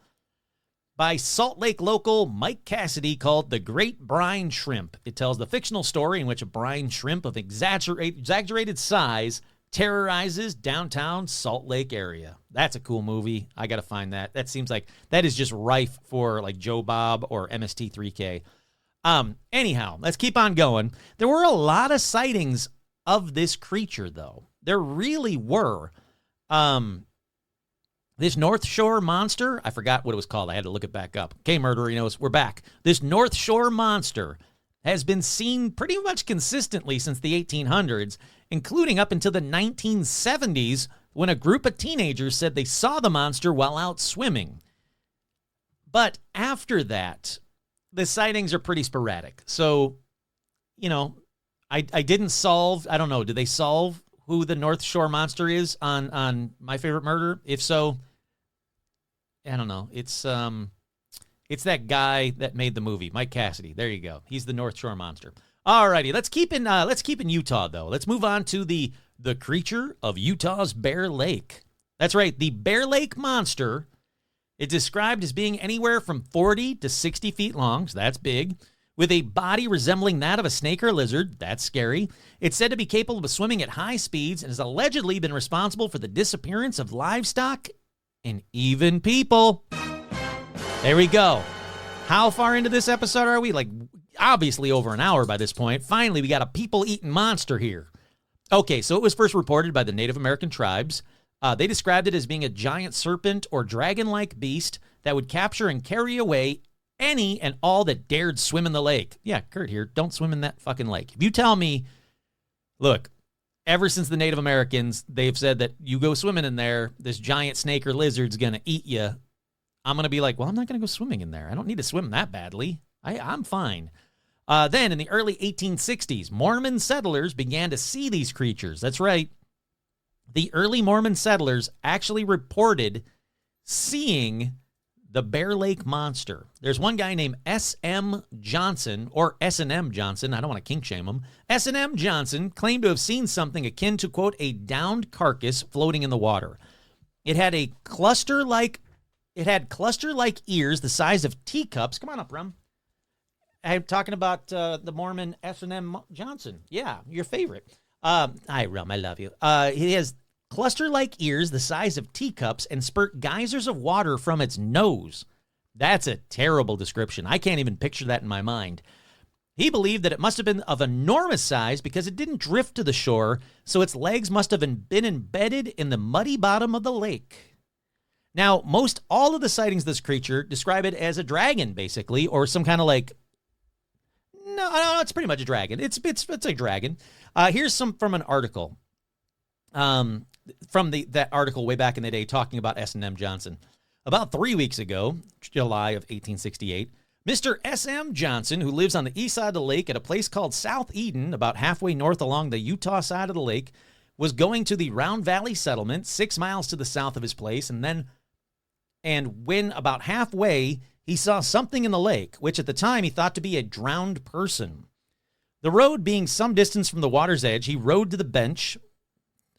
by Salt Lake local Mike Cassidy called The Great Brine Shrimp. It tells the fictional story in which a brine shrimp of exaggerated size terrorizes downtown Salt Lake area. That's a cool movie. I got to find that. That seems like that is just rife for like Joe Bob or MST3K. Anyhow, let's keep on going. There were a lot of sightings of this creature, though. There really were. This North Shore monster, I forgot what it was called. I had to look it back up. Okay, murderer, you know, we're back. This North Shore monster has been seen pretty much consistently since the 1800s, including up until the 1970s when a group of teenagers said they saw the monster while out swimming. But after that, the sightings are pretty sporadic. So, you know, I didn't solve, I don't know, did they solve who the North Shore monster is on My Favorite Murder? If so, I don't know. It's that guy that made the movie, Mike Cassidy. There you go. He's the North Shore monster. All righty, let's keep in Utah though. Let's move on to the creature of Utah's Bear Lake. That's right, the Bear Lake monster. It's described as being anywhere from 40 to 60 feet long, so that's big, with a body resembling that of a snake or lizard. That's scary. It's said to be capable of swimming at high speeds and has allegedly been responsible for the disappearance of livestock and even people. There we go. How far into this episode are we? Like, obviously over an hour by this point. Finally, we got a people-eating monster here. Okay, so it was first reported by the Native American tribes. They described it as being a giant serpent or dragon-like beast that would capture and carry away any and all that dared swim in the lake. Yeah, Kurt here, don't swim in that fucking lake. If you tell me, look, ever since the Native Americans, they've said that you go swimming in there, this giant snake or lizard's going to eat you. I'm going to be like, well, I'm not going to go swimming in there. I don't need to swim that badly. I'm fine. Then in the early 1860s, Mormon settlers began to see these creatures. That's right. The early Mormon settlers actually reported seeing the Bear Lake monster. There's one guy named S.M. Johnson, or S&M Johnson. I don't want to kink shame him. S&M Johnson claimed to have seen something akin to, quote, a downed carcass floating in the water. It had cluster-like ears the size of teacups. Come on up, Rum. I'm talking about the Mormon S&M Johnson. Yeah, your favorite. Hi, Rum. I love you. He has cluster-like ears the size of teacups and spurt geysers of water from its nose. That's a terrible description. I can't even picture that in my mind. He believed that it must have been of enormous size because it didn't drift to the shore, so its legs must have been embedded in the muddy bottom of the lake. Now, most all of the sightings of this creature describe it as a dragon, basically, or some kind of like... No, it's pretty much a dragon. It's a dragon. Here's some from an article. From that article way back in the day talking about S&M Johnson. About 3 weeks ago, July of 1868, Mr. S.M. Johnson, who lives on the east side of the lake at a place called South Eden, about halfway north along the Utah side of the lake, was going to the Round Valley settlement 6 miles to the south of his place, and when about halfway, he saw something in the lake, which at the time he thought to be a drowned person. The road being some distance from the water's edge, he rode to the bench.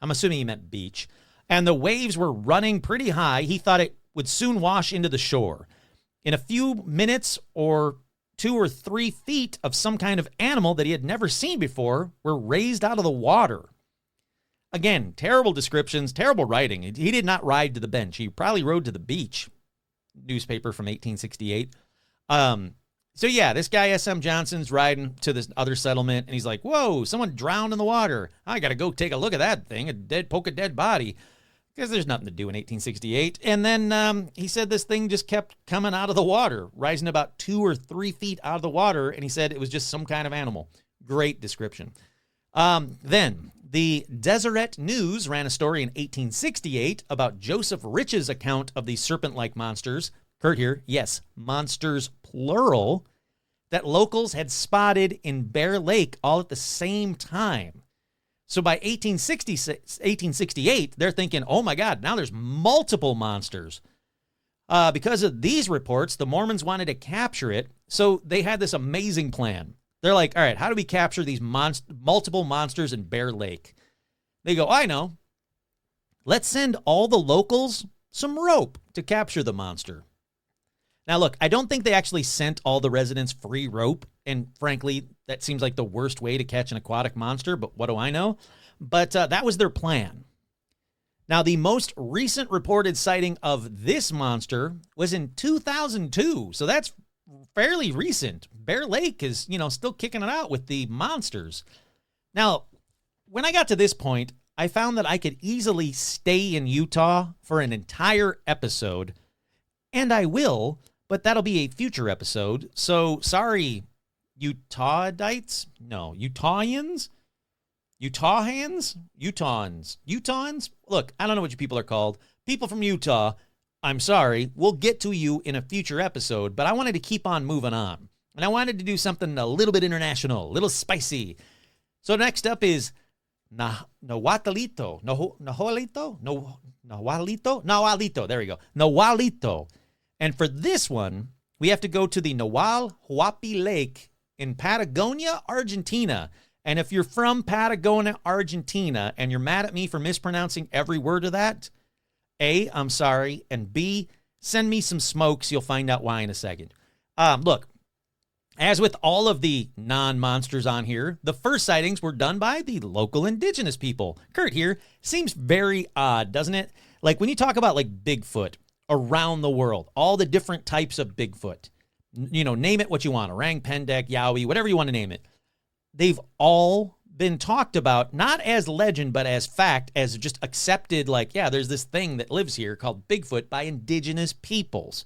I'm assuming he meant beach. And the waves were running pretty high. He thought it would soon wash into the shore. In a few minutes or 2 or 3 feet of some kind of animal that he had never seen before were raised out of the water. Again, terrible descriptions, terrible writing. He did not ride to the bench. He probably rode to the beach. Newspaper from 1868. So yeah, this guy S.M. Johnson's riding to this other settlement, and he's like, whoa, someone drowned in the water. I got to go take a look at that thing, poke a dead body, because there's nothing to do in 1868. And then he said this thing just kept coming out of the water, rising about 2 or 3 feet out of the water, and he said it was just some kind of animal. Great description. Then the Deseret News ran a story in 1868 about Joseph Rich's account of these serpent-like monsters. Kurt here, yes, monsters plural, that locals had spotted in Bear Lake all at the same time. So by 1868, they're thinking, oh my God, now there's multiple monsters. Because of these reports, the Mormons wanted to capture it, so they had this amazing plan. They're like, all right, how do we capture these multiple monsters in Bear Lake? They go, I know. Let's send all the locals some rope to capture the monster. Now, look, I don't think they actually sent all the residents free rope. And frankly, that seems like the worst way to catch an aquatic monster, but what do I know? But that was their plan. Now, the most recent reported sighting of this monster was in 2002. So that's fairly recent. Bear Lake is, still kicking it out with the monsters. Now, when I got to this point, I found that I could easily stay in Utah for an entire episode, and I will, but that'll be a future episode. So sorry, Utahites? No, Utahians? Utahns? Look, I don't know what you people are called. People from Utah, I'm sorry. We'll get to you in a future episode, but I wanted to keep on moving on. And I wanted to do something a little bit international, a little spicy. So next up is Nahualito. Nahualito. There we go. Nahualito. And for this one, we have to go to the Nahual Huapi Lake in Patagonia, Argentina. And if you're from Patagonia, Argentina, and you're mad at me for mispronouncing every word of that, A, I'm sorry, and B, send me some smokes. You'll find out why in a second. Look, as with all of the non-monsters on here, the first sightings were done by the local indigenous people. Kurt here seems very odd, doesn't it? Like when you talk about like Bigfoot around the world, all the different types of Bigfoot, name it what you want, orang pendek, yowie, whatever you want to name it. They've all been talked about, not as legend, but as fact, as just accepted, like, yeah, there's this thing that lives here called Bigfoot by indigenous peoples.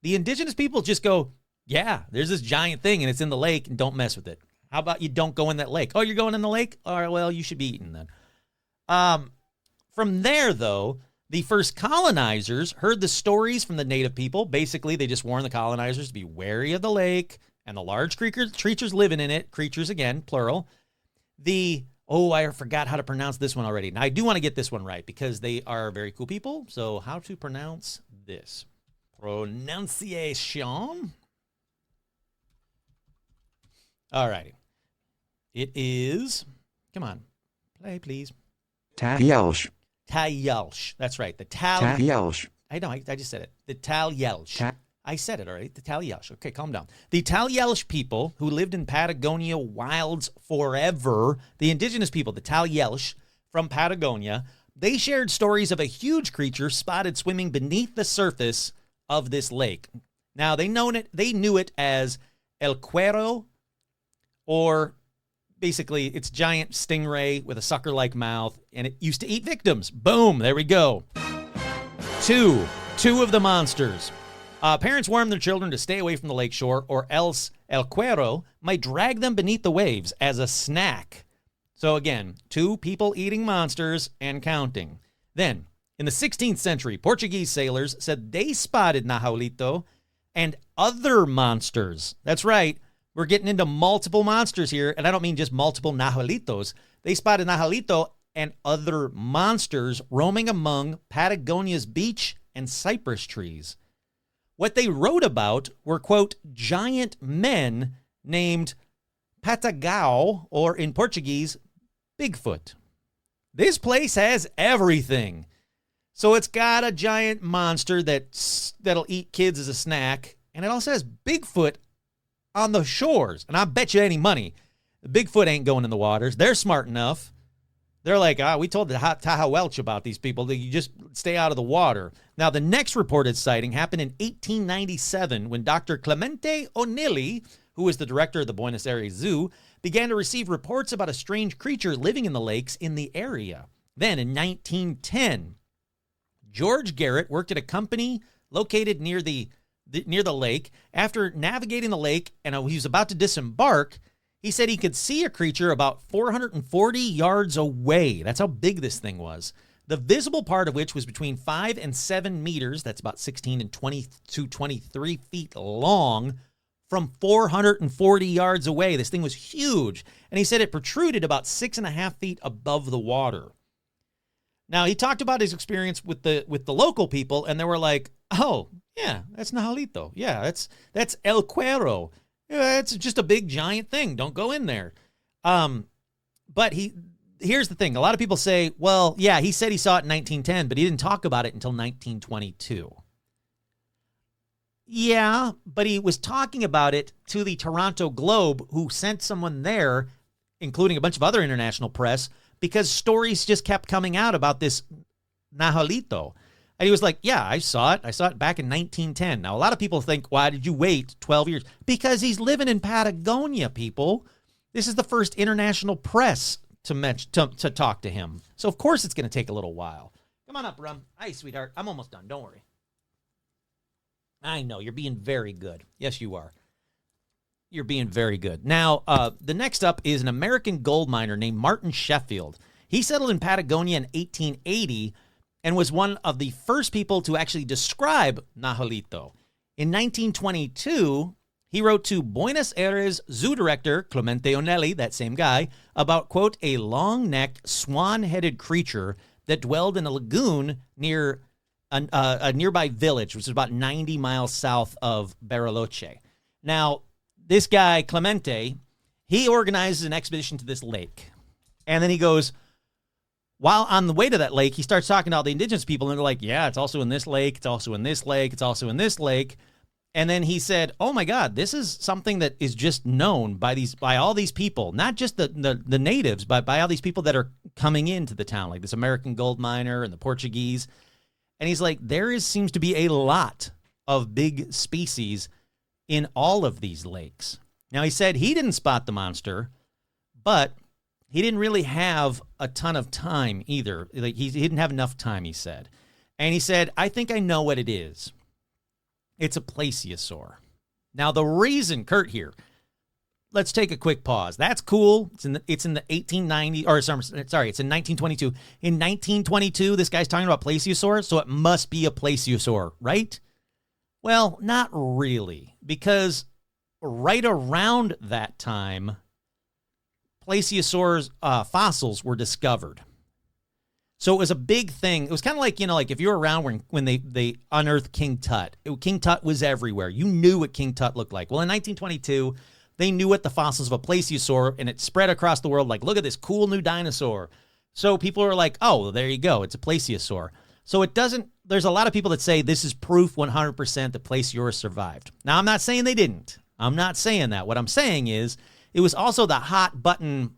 The indigenous people just go, yeah, there's this giant thing and it's in the lake and don't mess with it. How about you don't go in that lake? Oh, you're going in the lake? All right, well, you should be eaten then. From there, though, the first colonizers heard the stories from the native people. Basically, they just warned the colonizers to be wary of the lake and the large creatures living in it. Creatures, again, plural. I forgot how to pronounce this one already. Now, I do want to get this one right because they are very cool people. So how to pronounce this? Pronunciation. All righty. It is, come on, play, please. Talyelsh. Talyelsh. That's right. The Talyelsh. I know, I just said it. The Talyelsh. I said it already. The Talyelsh. Okay, calm down. The Talyelsh people who lived in Patagonia wilds forever, the indigenous people, the Talyelsh from Patagonia, they shared stories of a huge creature spotted swimming beneath the surface of this lake. Now, they knew it as El Cuero, or basically it's giant stingray with a sucker-like mouth, and it used to eat victims. Boom, there we go. Two of the monsters. Parents warned their children to stay away from the lakeshore, or else El Cuero might drag them beneath the waves as a snack. So again, 2 people-eating monsters and counting. Then, in the 16th century, Portuguese sailors said they spotted Nahualito and other monsters. That's right. We're getting into multiple monsters here, and I don't mean just multiple Nahualitos. They spotted Nahualito and other monsters roaming among Patagonia's beach and cypress trees. What they wrote about were, quote, giant men named Patagao, or in Portuguese, Bigfoot. This place has everything. So it's got a giant monster that'll eat kids as a snack, and it also has Bigfoot on the shores. And I bet you any money, Bigfoot ain't going in the waters. They're smart enough. They're like, we told the Taha Welch about these people that you just stay out of the water. Now, the next reported sighting happened in 1897 when Dr. Clemente O'Neill, who was the director of the Buenos Aires Zoo, began to receive reports about a strange creature living in the lakes in the area. Then, in 1910, George Garrett worked at a company located near the lake. After navigating the lake and he was about to disembark, he said he could see a creature about 440 yards away. That's how big this thing was. The visible part of which was between 5 and 7 meters. That's about 16 and 22, 23 feet long from 440 yards away. This thing was huge. And he said it protruded about 6.5 feet above the water. Now, he talked about his experience with the local people, and they were like, oh, yeah, that's Nahualito. Yeah, that's El Cuero. Yeah, it's just a big, giant thing. Don't go in there. But here's the thing. A lot of people say, well, yeah, he said he saw it in 1910, but he didn't talk about it until 1922. Yeah, but he was talking about it to the Toronto Globe, who sent someone there, including a bunch of other international press, because stories just kept coming out about this Nahualito. And he was like, yeah, I saw it. I saw it back in 1910. Now, a lot of people think, why did you wait 12 years? Because he's living in Patagonia, people. This is the first international press to talk to him. So, of course, it's going to take a little while. Come on up, Rum. Hi, sweetheart. I'm almost done. Don't worry. I know. You're being very good. Yes, you are. You're being very good. Now, the next up is an American gold miner named Martin Sheffield. He settled in Patagonia in 1880 and was one of the first people to actually describe Nahualito. In 1922, he wrote to Buenos Aires zoo director Clemente Onelli, that same guy, about, quote, a long-necked, swan-headed creature that dwelled in a lagoon near a nearby village, which is about 90 miles south of Bariloche. Now, this guy, Clemente, he organizes an expedition to this lake. And then he goes, while on the way to that lake, he starts talking to all the indigenous people, and they're like, yeah, it's also in this lake, it's also in this lake, it's also in this lake. And then he said, oh my God, this is something that is just known by all these people, not just the natives, but by all these people that are coming into the town, like this American gold miner and the Portuguese. And he's like, seems to be a lot of big species in all of these lakes. Now, he said he didn't spot the monster, but he didn't really have a ton of time either. Like he didn't have enough time, he said. And he said, I think I know what it is. It's a plesiosaur. Now, the reason, Kurt here, let's take a quick pause. That's cool. It's in the 1890, or sorry, it's in 1922. In 1922, this guy's talking about plesiosaurs, so it must be a plesiosaur, right? Well, not really, because right around that time, plesiosaurs fossils were discovered. So it was a big thing. It was kind of like, like if you were around when they unearthed King Tut. King Tut was everywhere. You knew what King Tut looked like. Well, in 1922, they knew what the fossils of a plesiosaur, and it spread across the world like, look at this cool new dinosaur. So people are like, oh, well, there you go. It's a plesiosaur. So there's a lot of people that say this is proof 100% that plesiosaurs survived. Now, I'm not saying they didn't. I'm not saying that. What I'm saying is it was also the hot button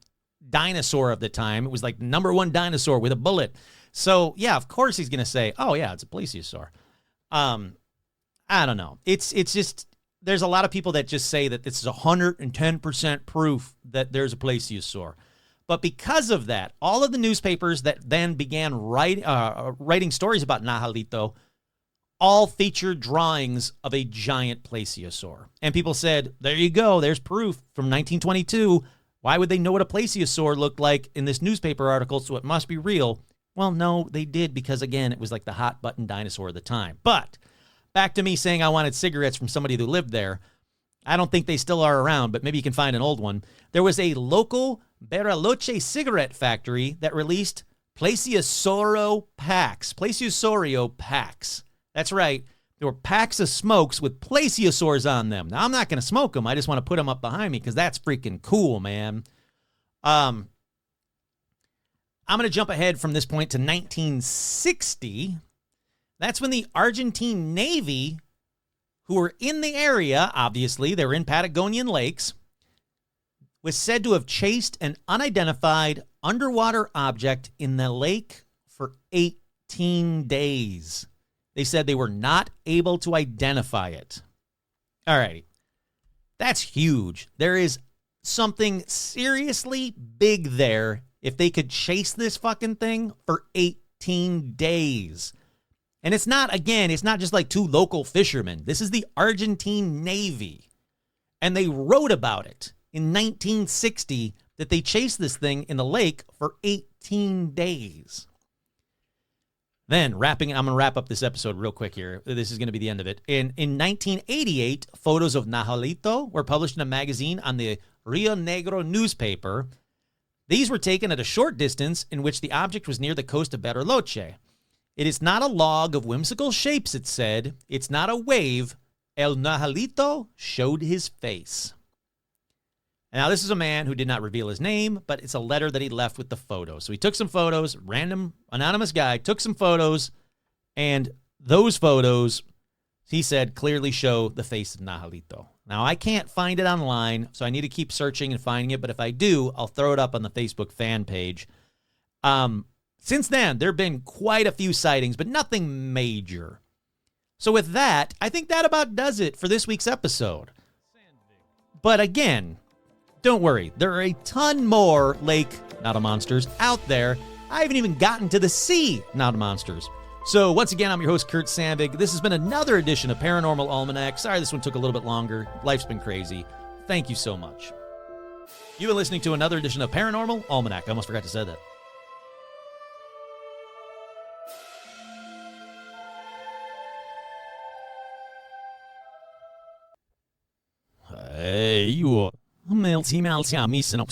dinosaur of the time. It was like the number one dinosaur with a bullet. So, yeah, of course he's going to say, oh, yeah, it's a plesiosaur. I don't know. It's just, there's a lot of people that just say that this is 110% proof that there's a plesiosaur. But because of that, all of the newspapers that then began writing stories about Nahualito all featured drawings of a giant plesiosaur. And people said, there you go, there's proof from 1922. Why would they know what a plesiosaur looked like in this newspaper article, so it must be real? Well, no, they did, because, again, it was like the hot button dinosaur of the time. But back to me saying I wanted cigarettes from somebody who lived there. I don't think they still are around, but maybe you can find an old one. There was a local Bariloche cigarette factory that released Plesiosaurio packs. Plesiosaurio packs. That's right. There were packs of smokes with plesiosaurs on them. Now, I'm not going to smoke them. I just want to put them up behind me because that's freaking cool, man. I'm going to jump ahead from this point to 1960. That's when the Argentine Navy, who were in the area, obviously, they were in Patagonian lakes, was said to have chased an unidentified underwater object in the lake for 18 days. They said they were not able to identify it. All right. That's huge. There is something seriously big there if they could chase this fucking thing for 18 days. And it's not just like two local fishermen. This is the Argentine Navy. And they wrote about it in 1960 that they chased this thing in the lake for 18 days. Then, I'm going to wrap up this episode real quick here. This is going to be the end of it. In 1988, photos of Nahualito were published in a magazine on the Rio Negro newspaper. These were taken at a short distance in which the object was near the coast of Bariloche. It is not a log of whimsical shapes, it said. It's not a wave. El Nahualito showed his face. Now, this is a man who did not reveal his name, but it's a letter that he left with the photos. So he took some photos, random, anonymous guy, took some photos, and those photos He said, clearly show the face of Najalito. Now, I can't find it online, so I need to keep searching and finding it. But if I do, I'll throw it up on the Facebook fan page. Since then, there have been quite a few sightings, but nothing major. So with that, I think that about does it for this week's episode. But again, don't worry. There are a ton more lake not-a-monsters out there. I haven't even gotten to the sea not-a-monsters. So once again, I'm your host, Kurt Sandvig. This has been another edition of Paranormal Almanac. Sorry this one took a little bit longer. Life's been crazy. Thank you so much. You've been listening to another edition of Paranormal Almanac. I almost forgot to say that. Hey, you. Melty, melty, I'm missing up,